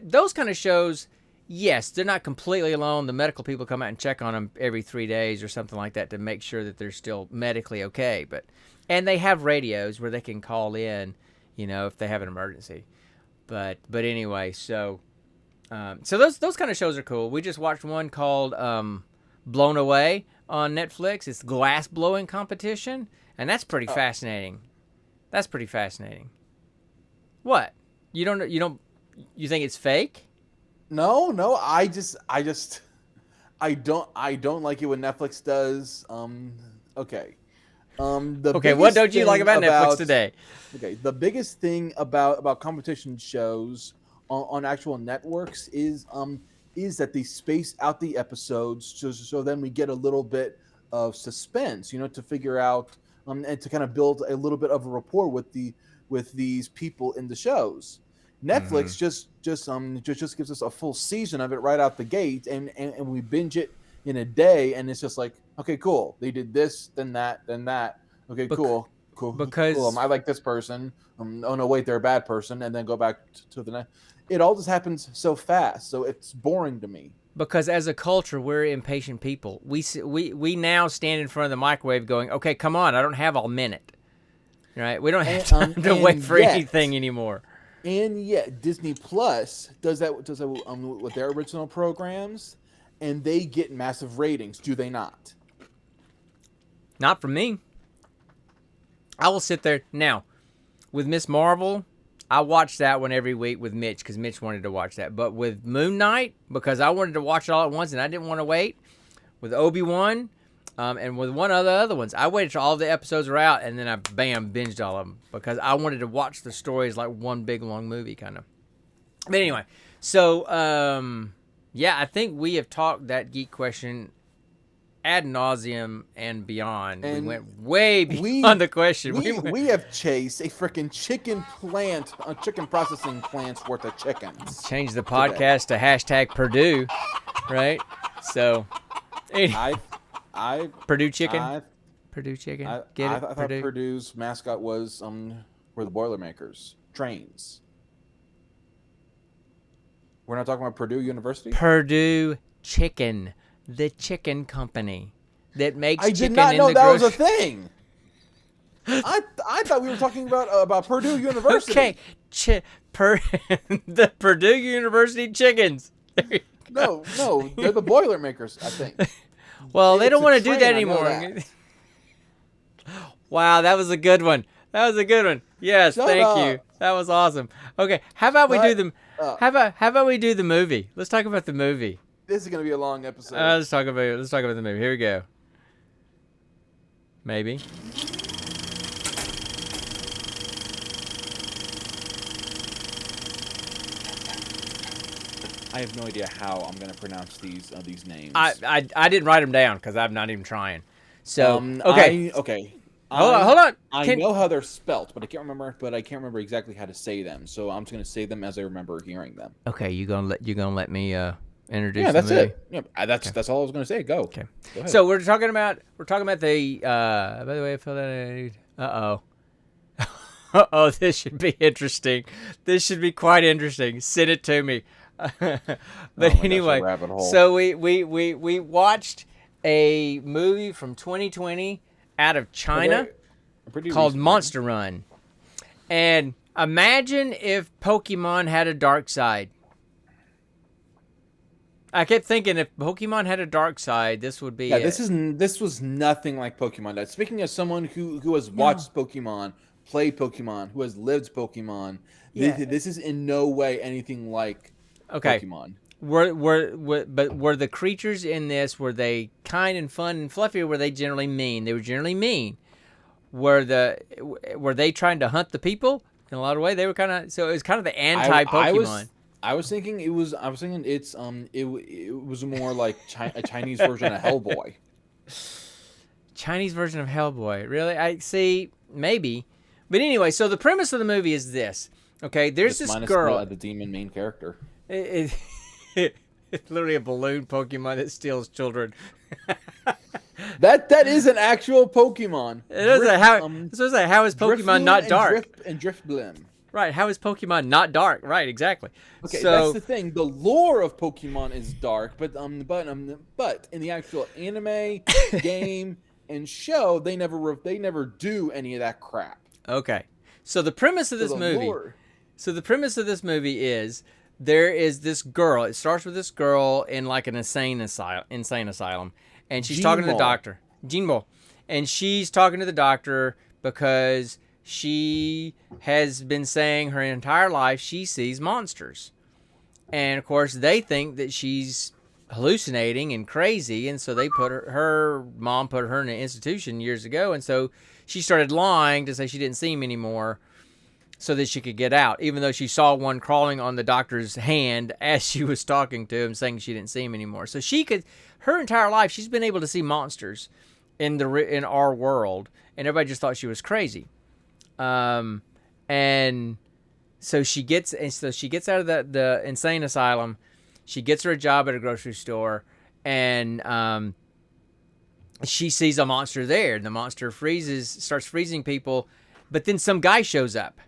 those kind of shows. Yes, they're not completely alone. The medical people come out and check on them every 3 days or something like that to make sure that they're still medically okay. And they have radios where they can call in, if they have an emergency. But anyway, so those kind of shows are cool. We just watched one called Blown Away on Netflix. It's glass blowing competition, and that's pretty fascinating. That's pretty fascinating. What? You think it's fake? No, I don't like it when Netflix does. Okay. What don't you like about Netflix today? Okay, the biggest thing about competition shows on actual networks is that they space out the episodes so then we get a little bit of suspense, to figure out and to kind of build a little bit of a rapport with these people in the shows. Netflix just gives us a full season of it right out the gate, and we binge it in a day, and it's just like, okay, cool. They did this, then that. Okay, cool. Because cool. I like this person. Oh no, wait, they're a bad person, and then go back to the next. It all just happens so fast, so it's boring to me. Because as a culture, we're impatient people. We now stand in front of the microwave going, okay, come on, I don't have all minute. Right? We don't have time to wait for anything anymore. And yet, Disney Plus does that with their original programs, and they get massive ratings. Do they not? Not for me. I will sit there now with Miss Marvel. I watch that one every week with Mitch because Mitch wanted to watch that. But with Moon Knight, because I wanted to watch it all at once and I didn't want to wait. With Obi-Wan, and with one of the other ones, I waited till all the episodes were out, and then I binged all of them because I wanted to watch the stories like one big long movie kind of. But anyway, so I think we have talked that Geek Question ad nauseum and beyond. And we went way beyond the question. We have chased a freaking chicken processing plant's worth of chickens. Change the podcast to #Purdue, right? So, Purdue chicken. Purdue chicken. I thought Purdue's mascot was were the Boilermakers trains. We're not talking about Purdue University. Purdue Chicken, the chicken company that makes chicken. I did not know that was a thing. I thought we were talking about Purdue University. Okay, the Purdue University chickens. No, they're the Boilermakers, I think. Well, they don't want to do that anymore. Wow, that was a good one. Yes, thank you. That was awesome. Okay, how about we do the movie? Let's talk about the movie. This is gonna be a long episode. Let's talk about the movie. Here we go. Maybe. I have no idea how I'm gonna pronounce these names. I didn't write them down because I'm not even trying. So okay. Hold on. I know how they're spelt, but I can't remember exactly how to say them. So I'm just gonna say them as I remember hearing them. Okay, you gonna let me introduce? Yeah, that's the movie? it. Yeah, that's all I was gonna say. Go. Okay. Go ahead. So we're talking about the. By the way, I filled out. Oh, this should be interesting. This should be quite interesting. Send it to me. But anyway, so we watched a movie from 2020 out of China called Monster Run. And imagine if Pokemon had a dark side. I kept thinking if Pokemon had a dark side, this would be this was nothing like Pokemon. Speaking as someone who has watched Pokemon, played Pokemon, who has lived Pokemon, this is in no way anything like Pokemon. Were the creatures in this, were they kind and fun and fluffy, or were they generally mean? They were generally mean. Were they trying to hunt the people? In a lot of ways, they were kind of. So it was kind of the anti-Pokemon. I was thinking it was more like a Chinese version of Hellboy. Chinese version of Hellboy, really? I see, maybe, but anyway. So the premise of the movie is this. Okay, there's this girl, the demon main character. It's literally a balloon Pokemon that steals children. That is an actual Pokemon. How is Pokemon not dark? Driftblim. Right, how is Pokemon not dark? Right, exactly. Okay, so that's the thing. The lore of Pokemon is dark, but in the actual anime, game, and show, they never do any of that crap. Okay, so the premise of this movie is there is this girl. It starts with this girl in like an insane asylum, and she's talking to the doctor, Jinbo, and she's talking to the doctor because she has been saying her entire life she sees monsters, and of course they think that she's hallucinating and crazy, and so they her mom put her in an institution years ago, and so she started lying to say she didn't see him anymore, so that she could get out, even though she saw one crawling on the doctor's hand as she was talking to him, saying she didn't see him anymore. So her entire life, she's been able to see monsters in our world, and everybody just thought she was crazy. And so she gets out of the insane asylum. She gets her a job at a grocery store, and she sees a monster there. The monster starts freezing people, but then some guy shows up.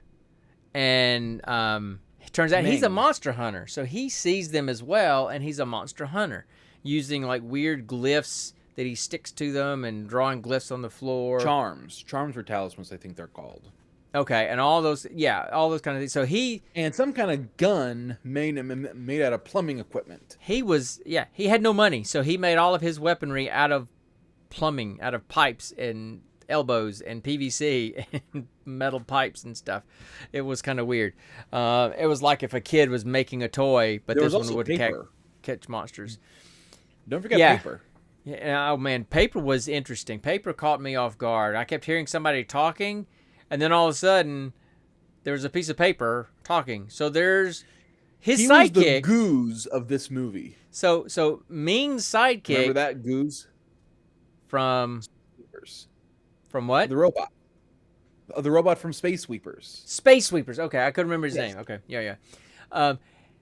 And it turns out he's a monster hunter. So he sees them as well, and he's a monster hunter, using like weird glyphs that he sticks to them and drawing glyphs on the floor. Charms or talismans, I think they're called. Okay, and all those kind of things. So and some kind of gun made out of plumbing equipment. He had no money, so he made all of his weaponry out of plumbing, out of pipes and elbows and PVC and metal pipes and stuff. It was kind of weird. It was like if a kid was making a toy, but this one would catch monsters. Don't forget paper. Yeah, oh man, paper was interesting. Paper caught me off guard. I kept hearing somebody talking, and then all of a sudden, there was a piece of paper talking. So there's his sidekick. He was the Goose of this movie. So Ming's sidekick. Remember that Goose? From what? The robot. The robot from Space Sweepers. Space Sweepers. Okay, I couldn't remember his name. Okay, yeah.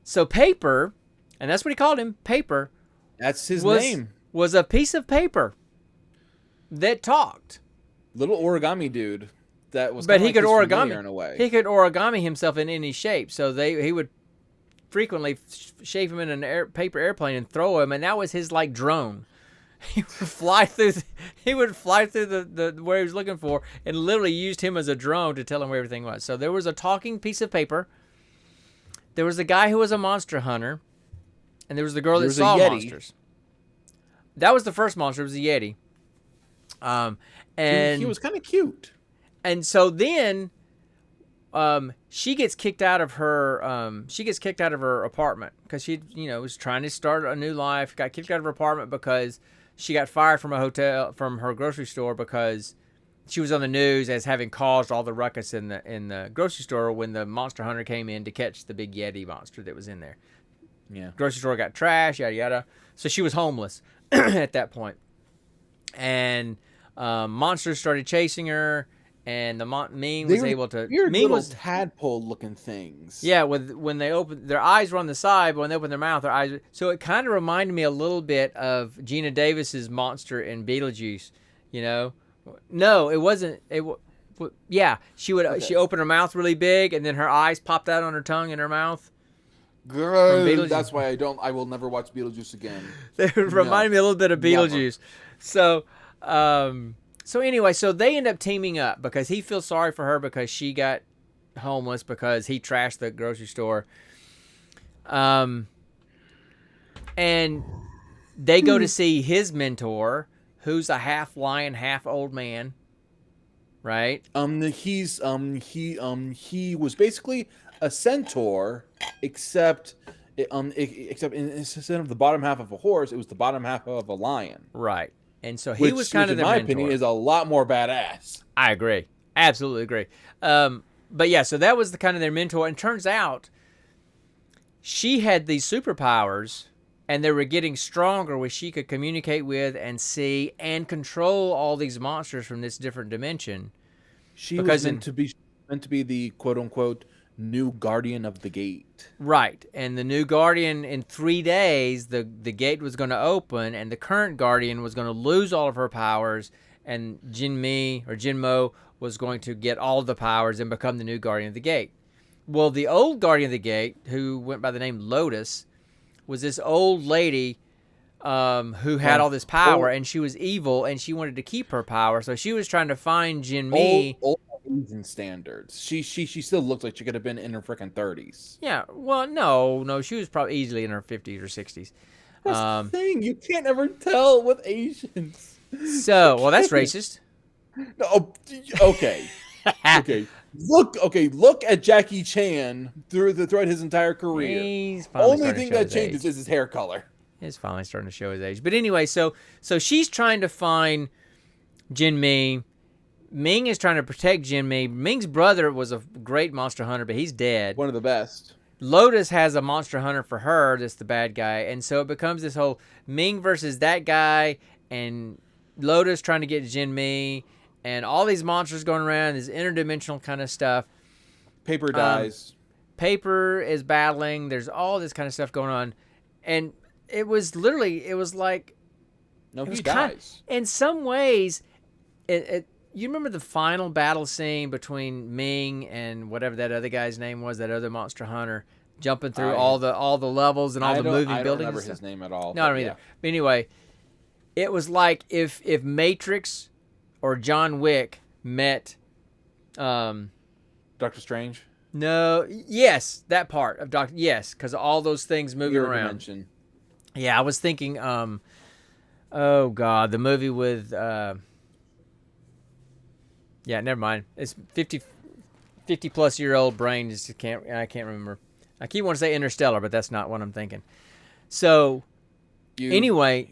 So Paper, and that's what he called him, Paper. That's his name. Was a piece of paper that talked. Little origami dude. That was. But he could origami in a way. He could origami himself in any shape. So he would frequently shape him in a paper airplane and throw him, and that was his like drone. He would fly through the where he was looking for, and literally used him as a drone to tell him where everything was. So there was a talking piece of paper. There was a guy who was a monster hunter, and there was the girl that saw monsters. That was the first monster. It was a Yeti. And he was kind of cute. And so then, she gets kicked out of her apartment because she was trying to start a new life. Got kicked out of her apartment because she got fired from her grocery store because she was on the news as having caused all the ruckus in the grocery store when the monster hunter came in to catch the big Yeti monster that was in there. Yeah. Grocery store got trashed, yada yada. So she was homeless at that point, and monsters started chasing her. And the Ming was able to. Weird Ming little was tadpole-looking things. Yeah, when they open their eyes were on the side, but when they open their mouth, their eyes. So it kind of reminded me a little bit of Gina Davis's monster in Beetlejuice. No, it wasn't. Yeah, she opened her mouth really big, and then her eyes popped out on her tongue and her mouth. Girl, that's why I will never watch Beetlejuice again. They reminded me a little bit of Beetlejuice. Never. So anyway, so they end up teaming up because he feels sorry for her because she got homeless because he trashed the grocery store. And they go to see his mentor, who's a half lion, half old man. Right? He was basically a centaur, except instead of the bottom half of a horse, it was the bottom half of a lion. Right. And so he was kind of their mentor. In my opinion, is a lot more badass. I agree. Absolutely agree. But yeah, so that was the kind of their mentor. And turns out she had these superpowers, and they were getting stronger where she could communicate with and see and control all these monsters from this different dimension. She was meant to be the quote-unquote new guardian of the gate. Right. And the new guardian, in 3 days, the gate was going to open, and the current guardian was going to lose all of her powers, and Jinmo was going to get all of the powers and become the new guardian of the gate. Well, the old guardian of the gate, who went by the name Lotus, was this old lady who had all this power, and she was evil, and she wanted to keep her power, so she was trying to find Jinmi. Old Asian standards. She still looked like she could have been in her freaking 30s. Yeah, well, no, she was probably easily in her 50s or 60s. That's the thing. You can't ever tell with Asians. So, well, that's racist. No, okay. Look at Jackie Chan throughout his entire career. Only thing that changes is his hair color. He's finally starting to show his age. But anyway, so she's trying to find Jinmi. Ming is trying to protect Jinmi. Ming's brother was a great monster hunter, but he's dead. One of the best. Lotus has a monster hunter for her that's the bad guy. And so it becomes this whole Ming versus that guy, and Lotus trying to get Jinmi, and all these monsters going around, this interdimensional kind of stuff. Paper dies. Paper is battling. There's all this kind of stuff going on. And it was like... No, he dies. In some ways, you remember the final battle scene between Ming and whatever that other guy's name was, that other monster hunter, jumping through all the levels and all the moving buildings? I don't remember his name at all. No, I don't either. But anyway, it was like if Matrix or John Wick met... Doctor Strange? No, yes, that part of Doctor... Yes, because all those things moving around. Dimension. Yeah, I was thinking... oh, God, the movie with... Yeah, never mind. It's 50+ year old brain I can't remember. I keep wanting to say Interstellar, but that's not what I'm thinking. So you could have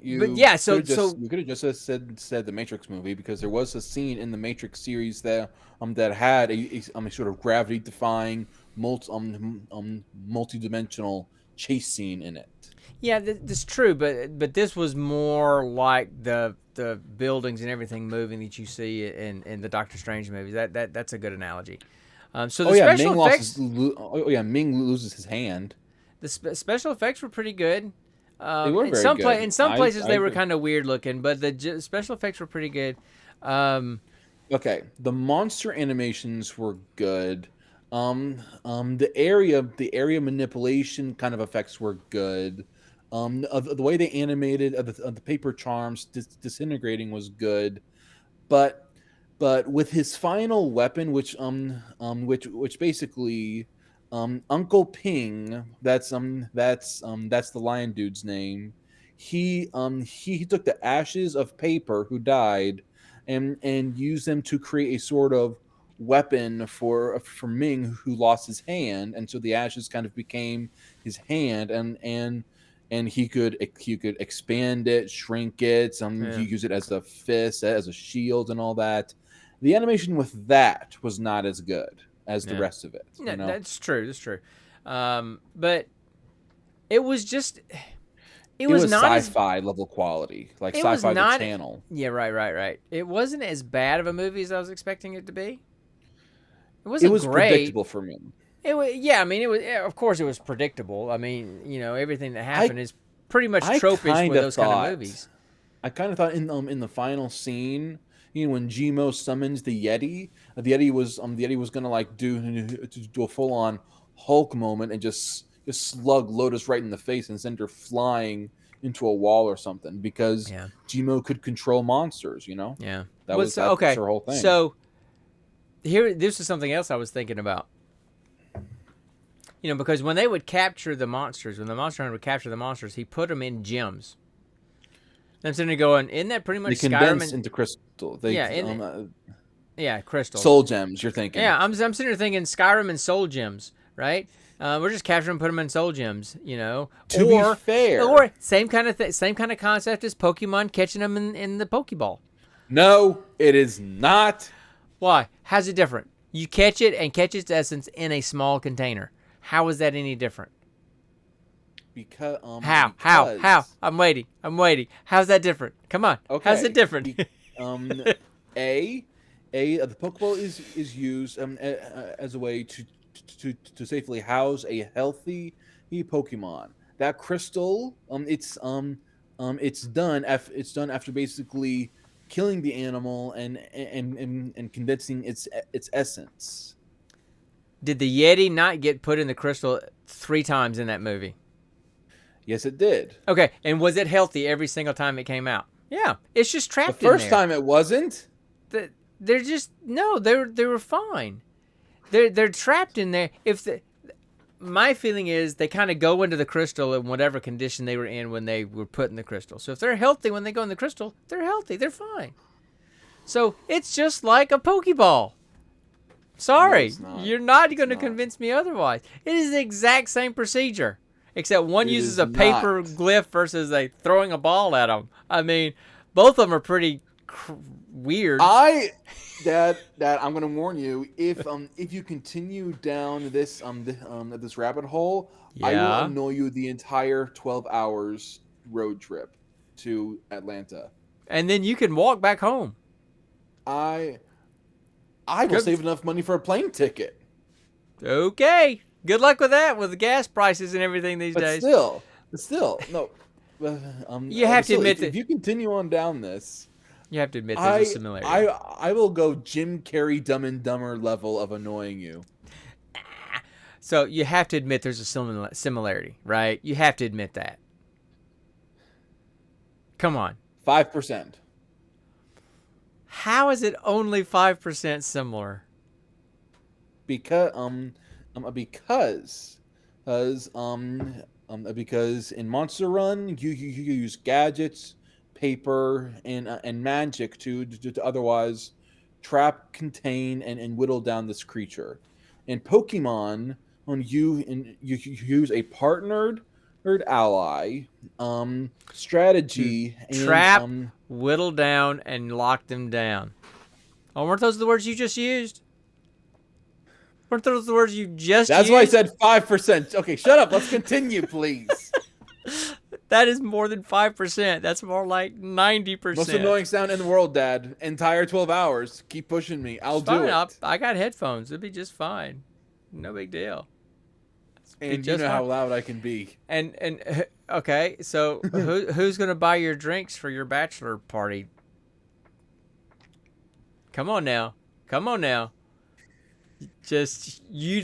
just said the Matrix movie, because there was a scene in the Matrix series that had a sort of gravity defying multi-dimensional chase scene in it. Yeah, that's true, but this was more like the buildings and everything moving that you see in the Doctor Strange movies. That's a good analogy. Special effects. Ming loses his hand. The special effects were pretty good. They were very good. In some places they were kind of weird looking, but the special effects were pretty good. Okay, the monster animations were good. The area manipulation kind of effects were good. The way they animated the paper charms disintegrating was good, but with his final weapon, which basically Uncle Ping, that's the lion dude's name. He took the ashes of Paper, who died, and used them to create a sort of weapon for Ming, who lost his hand, and so the ashes kind of became his hand, and he could expand it, shrink it. He used it as a fist, as a shield, and all that. The animation with that was not as good as the rest of it. Yeah, that's true. That's true. But it was just. It was not sci-fi level quality, like Sci-Fi the Channel. Yeah, right. It wasn't as bad of a movie as I was expecting it to be. It was great. Predictable for me. It was, yeah. I mean, it was. Of course, it was predictable. I mean, everything that happened is pretty much tropish with those kind of movies. I kind of thought in the final scene, when Gmo summons the Yeti was gonna like do a full on Hulk moment and just slug Lotus right in the face and send her flying into a wall or something, because Gmo could control monsters. Yeah, that was her whole thing. So this is something else I was thinking about. Because when they would capture the monsters, when the Monster Hunter would capture the monsters, he put them in gems. I'm sitting there going, isn't that pretty much Skyrim? They condense into crystal. Crystal. Soul gems, you're thinking. Yeah, I'm sitting there thinking Skyrim and soul gems, right? We're just capturing them, put them in soul gems, To be fair. Or same kind of concept as Pokemon catching them in the Pokeball. No, it is not. Why? How's it different? You catch it and catch its essence in a small container. How is that any different? Because How? I'm waiting. How's that different? Come on. Okay. How's it different? The Pokeball is used as a way to safely house a healthy Pokemon. That crystal, it's done after basically killing the animal and condensing its essence. Did the Yeti not get put in the crystal 3 times in that movie? Yes, it did. Okay, and was it healthy every single time it came out? Yeah, it's just trapped in there. The first time it wasn't. They're just they were fine. They're trapped in there. My feeling is they kind of go into the crystal in whatever condition they were in when they were put in the crystal. So if they're healthy when they go in the crystal, they're healthy. They're fine. So it's just like a Pokeball. Sorry, you're not going to convince me otherwise. It is the exact same procedure, except one uses a paper glyph versus throwing a ball at them. I mean, both of them are pretty weird. Dad, I'm going to warn you. If you continue down this this rabbit hole, I will annoy you the entire 12 hours road trip to Atlanta, and then you can walk back home. I will save enough money for a plane ticket. Okay. Good luck with that, with the gas prices and everything these days. Still, no. You have to admit that if you continue on down this, you have to admit there's a similarity. I will go Jim Carrey Dumb and Dumber level of annoying you. So you have to admit there's a similarity, right? You have to admit that. Come on. 5%. How is it only 5% similar? Because in Monster Run you use gadgets, paper, and magic to otherwise trap, contain, and whittle down this creature. In Pokemon, you use a partnered ally, strategy, to trap, whittle down, and lock them down. Oh, weren't those the words you just used? Weren't those the words you just That's used? why I said 5%. Okay, shut up. Let's continue, please. That is more than 5%. That's more like 90%. Most annoying sound in the world, Dad. Entire 12 hours. Keep pushing me. I'll do it. I got headphones. It'll be just fine. No big deal. And you know how loud I can be. And okay, so who's going to buy your drinks for your bachelor party? Come on now. You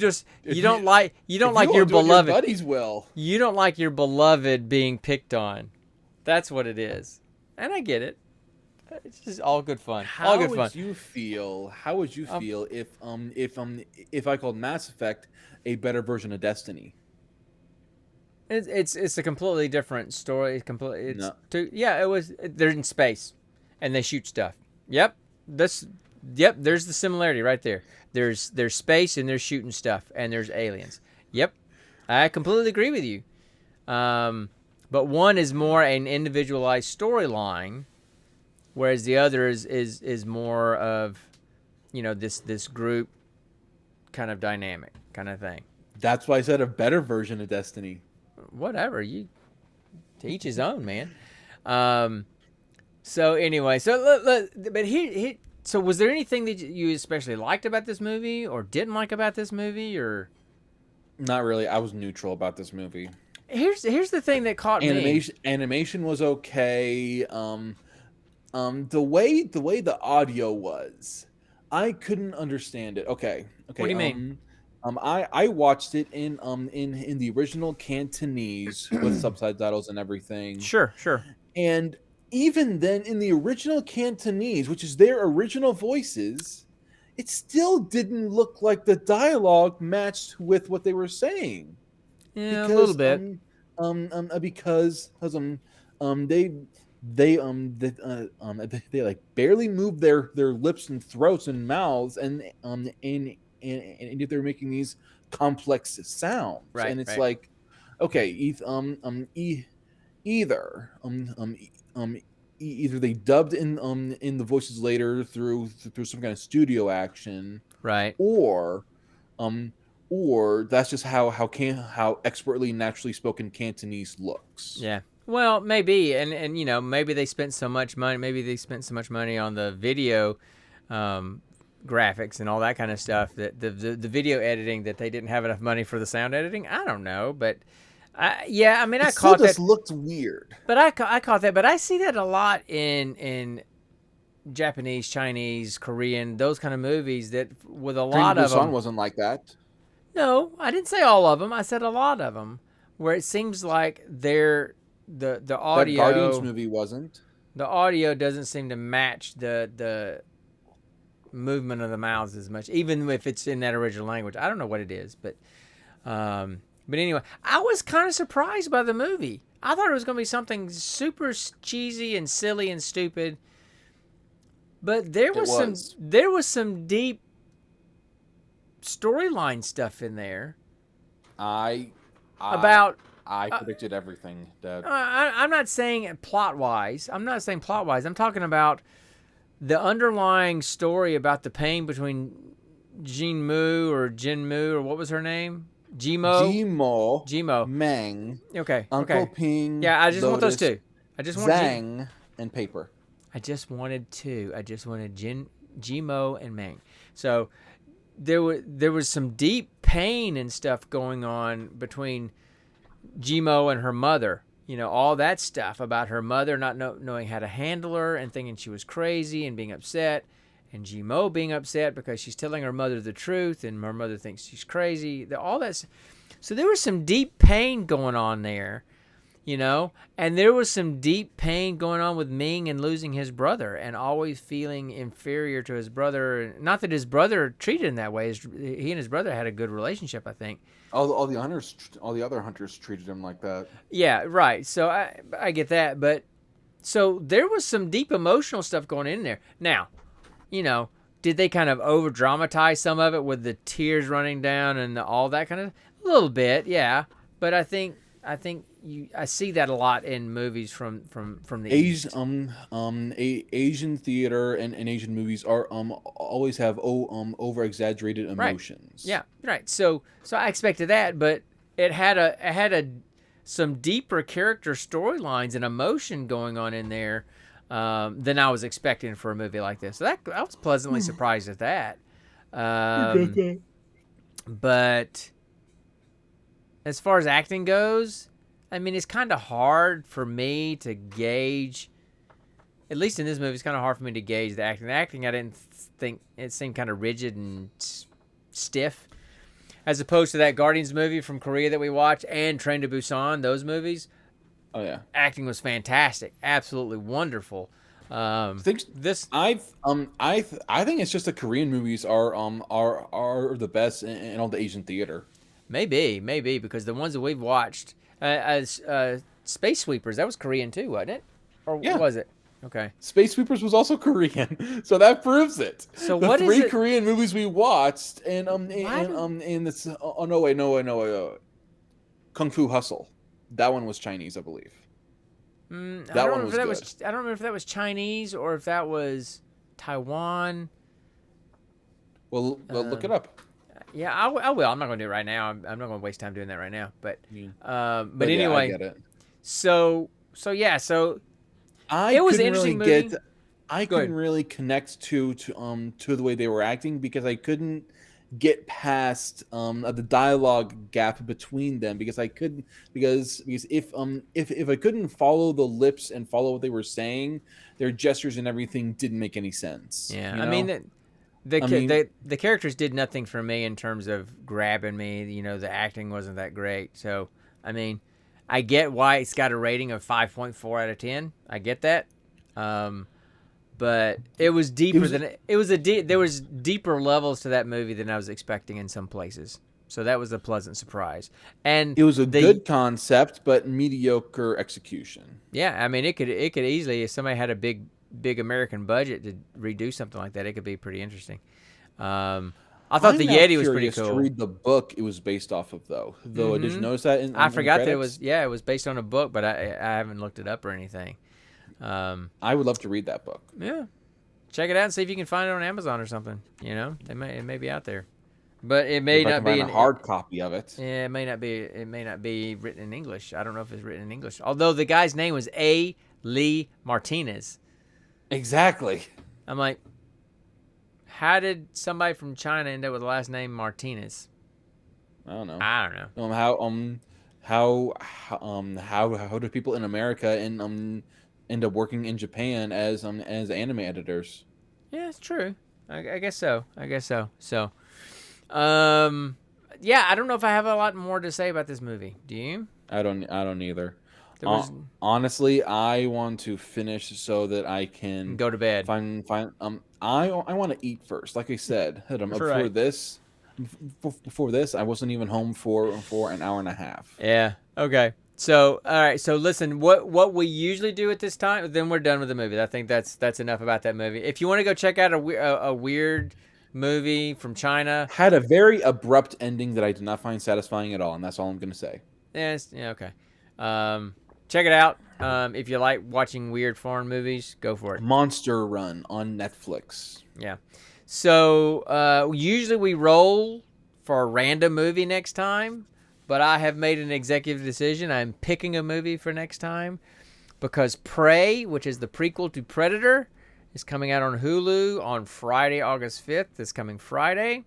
don't like your beloved. Your buddies will. You don't like your beloved being picked on. That's what it is. And I get it. It's just all good fun. How would you feel if I called Mass Effect a better version of Destiny? It's a completely different story. They're in space, and they shoot stuff. Yep, Yep, there's the similarity right there. There's space and there's shooting stuff and there's aliens. Yep, I completely agree with you. But one is more an individualized storyline, whereas the other is more of, this group kind of dynamic kind of thing. That's why I said a better version of Destiny. Whatever, to each his own, man. So anyway, so was there anything that you especially liked about this movie or didn't like about this movie, or? Not really. I was neutral about this movie. Here's the thing that caught me. Animation was okay. The way the audio was, I couldn't understand it. Okay. What do you mean? I watched it in the original Cantonese with subtitles and everything. Sure. And even then, in the original Cantonese, which is their original voices, it still didn't look like the dialogue matched with what they were saying. Yeah, a little bit. Because they like barely moved their lips and throats and mouths, and they're making these complex sounds, right, and it's right. like, okay, either they dubbed in the voices later through some kind of studio action, right, or that's just how expertly naturally spoken Cantonese looks. Yeah. Well, maybe, and maybe they spent so much money. Maybe they spent so much money on the video graphics and all that kind of stuff, that the video editing, that they didn't have enough money for the sound editing. I don't know, but I caught that. It looked weird. But I caught that. But I see that a lot in Japanese, Chinese, Korean, those kind of movies, that with a lot of them. Wasn't like that. No, I didn't say all of them. I said a lot of them, where it seems like the audio. That Guardians movie wasn't. The audio doesn't seem to match the movement of the mouths as much, even if it's in that original language. I don't know what it is, but anyway, I was kind of surprised by the movie. I thought it was going to be something super cheesy and silly and stupid, but there was some deep storyline stuff in there. I predicted everything, Dad. I'm not saying plot-wise. I'm talking about the underlying story about the pain between Jinmu or what was her name? Jimo. Meng. Okay. Uncle Ping. Yeah, I just Lotus, want those two. I just want Zhang and Paper. I just wanted two. I just wanted Jimo and Meng. So there was some deep pain and stuff going on between Jimo and her mother. All that stuff about her mother not knowing how to handle her and thinking she was crazy and being upset, and Jimo being upset because she's telling her mother the truth and her mother thinks she's crazy. All that. So there was some deep pain going on there, and there was some deep pain going on with Ming and losing his brother and always feeling inferior to his brother. Not that his brother treated him that way. He and his brother had a good relationship, I think. All the other hunters treated him like that. Yeah, right. So I get that, but so there was some deep emotional stuff going in there. Now, did they kind of over dramatize some of it with the tears running down and all that kind of a little bit? Yeah, but I think I see that a lot in movies from the East. Asian theater and Asian movies are always have over exaggerated emotions. Right. Yeah, right. So I expected that, but it had some deeper character storylines and emotion going on in there than I was expecting for a movie like this. So I was pleasantly surprised at that. But as far as acting goes, it's kind of hard for me to gauge, at least in this movie, it's kind of hard for me to gauge the acting. The acting, I didn't think, it seemed kind of rigid and stiff, as opposed to that Guardians movie from Korea that we watched and Train to Busan, those movies. Oh, yeah. Acting was fantastic. Absolutely wonderful. I think it's just the Korean movies are the best in all the Asian theater. Maybe, because the ones that we've watched, Space Sweepers, that was Korean too, wasn't it? Or yeah. was it? Okay. Space Sweepers was also Korean, so that proves it. So the what is three it? Korean movies we watched, and Why in this. Oh no! Wait. Kung Fu Hustle. That one was Chinese, I believe. I That don't one know if was that good. was. I don't remember if that was Chinese or if that was Taiwan. Well, look it up. Yeah, I will. I'm not going to do it right now. I'm not going to waste time doing that right now. But But yeah, anyway, I get it. So I it was an couldn't interesting really movie. get. I couldn't really connect to the way they were acting because I couldn't get past the dialogue gap between them because I couldn't because if I couldn't follow the lips and follow what they were saying, their gestures and everything didn't make any sense. Yeah, You I know? mean the characters did nothing for me in terms of grabbing me. You know, the acting wasn't that great. So I mean, I get why it's got a rating of 5.4 out of 10. I get that. But it was deeper than it was there was deeper levels to that movie than I was expecting in some places. So that was a pleasant surprise. And it was a good concept, but mediocre execution. Yeah, I mean it could easily, if somebody had a big American budget to redo something like that, it could be pretty interesting. I thought the Yeti was pretty cool. To read the book it was based off of, though. Did you notice that? I forgot that it was. Yeah, it was based on a book, but I haven't looked it up or anything. I would love to read that book. Yeah, check it out and see if you can find it on Amazon or something. You know, it may be out there, but it may not be a hard copy of it. Yeah, it may not be. It may not be written in English. I don't know if it's written in English. Although the guy's name was A. Lee Martinez. Exactly. I'm like, how did somebody from China end up with the last name Martinez? I don't know. How do people in America end up working in Japan as anime editors? Yeah, it's true. I guess so. So, yeah, I don't know if I have a lot more to say about this movie. Do you? I don't either. Honestly, I want to finish so that I can go to bed. I want to eat first. Like I said, before this, I wasn't even home for an hour and a half. Yeah. Okay. So, all right. So, listen. What we usually do at this time, then we're done with the movie. I think that's enough about that movie. If you want to go check out a weird movie from China, had a very abrupt ending that I did not find satisfying at all, and that's all I'm going to say. Yeah. Okay. Check it out. If you like watching weird foreign movies, go for it. Monster Run on Netflix. Yeah. So usually we roll for a random movie next time, but I have made an executive decision. I'm picking a movie for next time because Prey, which is the prequel to Predator, is coming out on Hulu on Friday, August 5th. This coming Friday.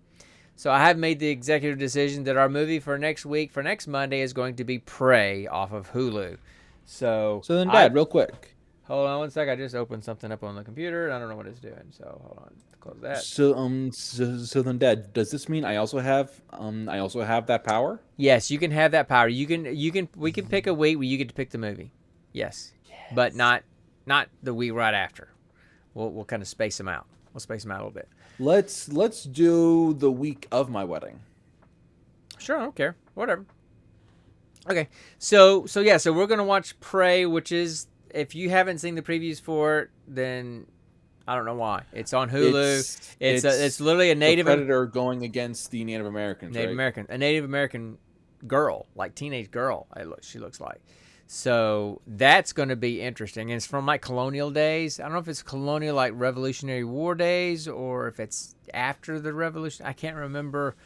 So I have made the executive decision that our movie for next week, for next Monday, is going to be Prey off of Hulu. So then, Dad, real quick. Hold on one sec. I just opened something up on the computer, and I don't know what it's doing. So hold on. Close that. So then, Dad, does this mean I also have that power? Yes, you can have that power. We can pick a week where you get to pick the movie. Yes. But not the week right after. We'll kind of space them out. We'll space them out a little bit. Let's do the week of my wedding. Sure, I don't care. Whatever. Okay. So we're gonna watch Prey, which is, if you haven't seen the previews for it, then I don't know why. It's on Hulu. It's literally a native Predator going against the Native Americans. A Native American girl, like teenage girl. She looks like. So that's going to be interesting. And it's from like colonial days. I don't know if it's colonial, like Revolutionary War days, or if it's after the Revolution. I can't remember.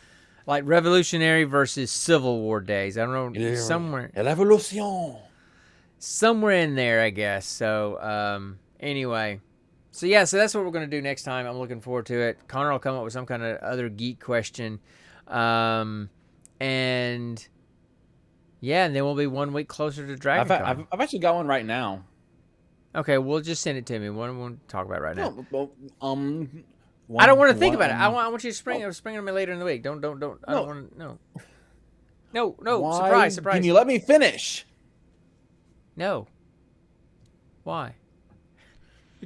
Like Revolutionary versus Civil War days. I don't know. Somewhere. Revolution. Somewhere in there, I guess. So anyway. So that's what we're going to do next time. I'm looking forward to it. Connor will come up with some kind of other geek question. And then we'll be 1 week closer to Dragoncon. I've actually got one right now. Okay, well, just send it to me. What do we want to talk about right now? I don't want to think about it. I want you to spring it on me later in the week. Don't. I don't want to. No. Surprise. Can you let me finish? No. Why?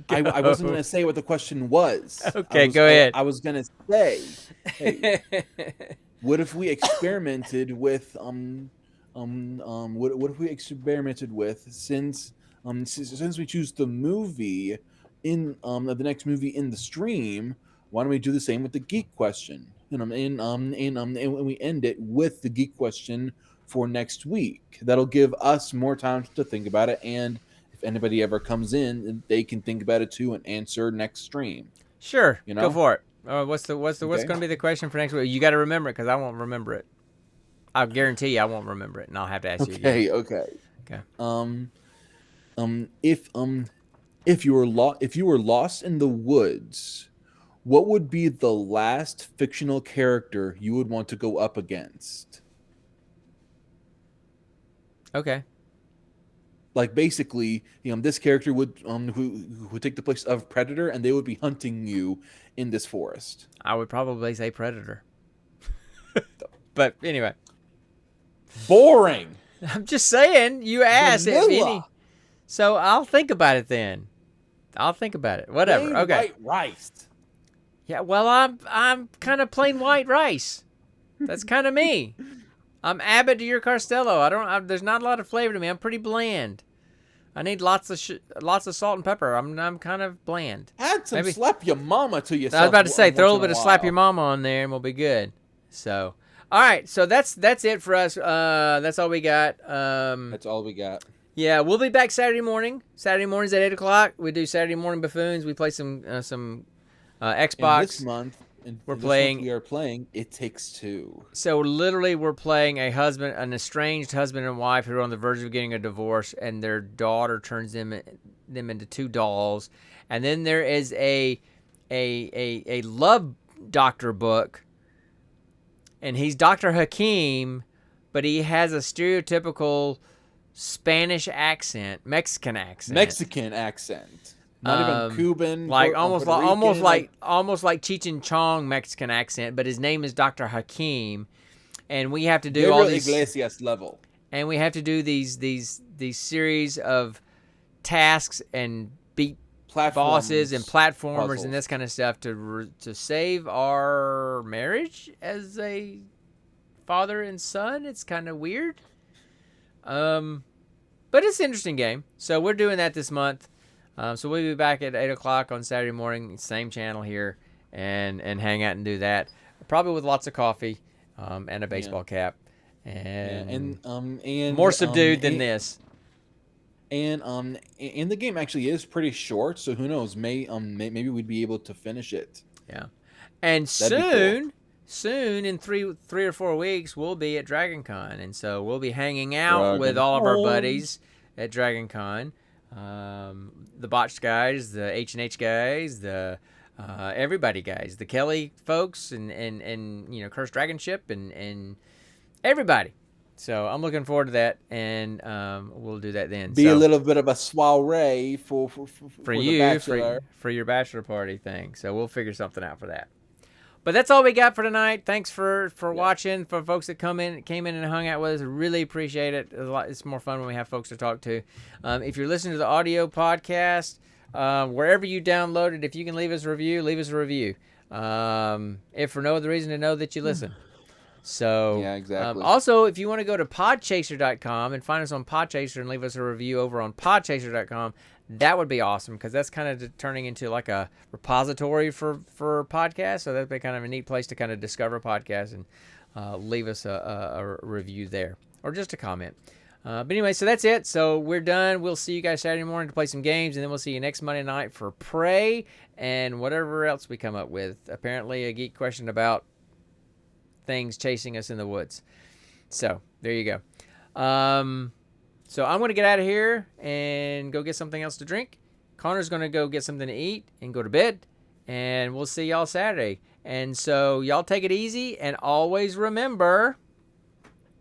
I wasn't going to say what the question was. Okay, go ahead. I was going to say, hey, what if we experimented with what if we experimented with, since since we choose the movie in the next movie in the stream, why don't we do the same with the Geek Question? And we end it with the Geek Question for next week. That'll give us more time to think about it, and if anybody ever comes in, they can think about it too and answer next stream. Sure, go for it. What's going to be the question for next week? You got to remember it because I won't remember it. I'll guarantee you I won't remember it, and I'll have to ask you again. Okay. If you were lost in the woods, what would be the last fictional character you would want to go up against? Okay. Like basically, this character would who would take the place of Predator, and they would be hunting you in this forest. I would probably say Predator. But anyway. Boring. I'm just saying. You asked if any. So I'll think about it then. I'll think about it. Whatever. Plain okay. White rice. Yeah. Well, I'm kind of plain white rice. That's kind of me. I'm Abbott to your Costello. There's not a lot of flavor to me. I'm pretty bland. I need lots of salt and pepper. I'm kind of bland. Add some slap your mama to yourself. I was about to say throw a little bit of slap your mama on there and we'll be good. So, all right. So that's it for us. That's all we got. That's all we got. Yeah, we'll be back Saturday morning. Saturday mornings at 8:00. We do Saturday morning buffoons. We play some Xbox. And this month. We are playing It Takes Two. So literally we're playing an estranged husband and wife who are on the verge of getting a divorce, and their daughter turns them into two dolls. And then there is a love doctor book, and he's Dr. Hakim, but he has a stereotypical Spanish accent, Mexican accent. Not even Cuban, like almost like Cheech and Chong Mexican accent, but his name is Dr. Hakim, and we have to do all these Iglesias level, and we have to do these series of tasks and beat bosses and platformers puzzles and this kind of stuff to save our marriage as a father and son. It's kind of weird, but it's an interesting game. So we're doing that this month. So we'll be back at 8:00 on Saturday morning, same channel here, and hang out and do that. Probably with lots of coffee and a baseball cap, and more subdued than this. And the game actually is pretty short, so who knows? Maybe we'd be able to finish it. Yeah, and soon in three or 4 weeks we'll be at Dragoncon, and so we'll be hanging out with all of our buddies at Dragoncon. The Botched guys, the H&H guys, the everybody guys, the Kelly folks, and Cursed Dragon Ship, and everybody. So I'm looking forward to that, and we'll do that then. Be a little bit of a soiree for you for your bachelor party thing. So we'll figure something out for that. But that's all we got for tonight. Thanks for watching. For folks that came in and hung out with us, really appreciate it. It's more fun when we have folks to talk to. If you're listening to the audio podcast, wherever you download it, if you can leave us a review, leave us a review. If for no other reason to know that you listen. So yeah, exactly. Also, if you want to go to podchaser.com and find us on Podchaser and leave us a review over on podchaser.com, that would be awesome, because that's kind of turning into like a repository for podcasts. So that'd be kind of a neat place to kind of discover podcasts and leave us a review there, or just a comment. But anyway, so that's it. So we're done. We'll see you guys Saturday morning to play some games, and then we'll see you next Monday night for Prey and whatever else we come up with. Apparently a geek question about things chasing us in the woods. So there you go. So I'm going to get out of here and go get something else to drink. Connor's going to go get something to eat and go to bed. And we'll see y'all Saturday. And so y'all take it easy, and always remember,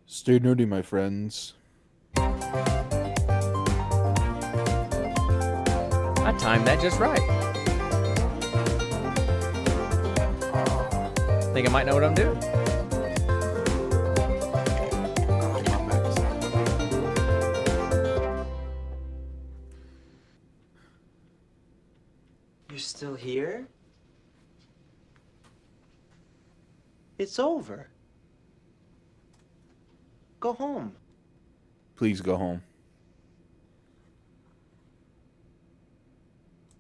stay nerdy, my friends. I timed that just right. Think I might know what I'm doing. You're still here? It's over. Go home. Please go home.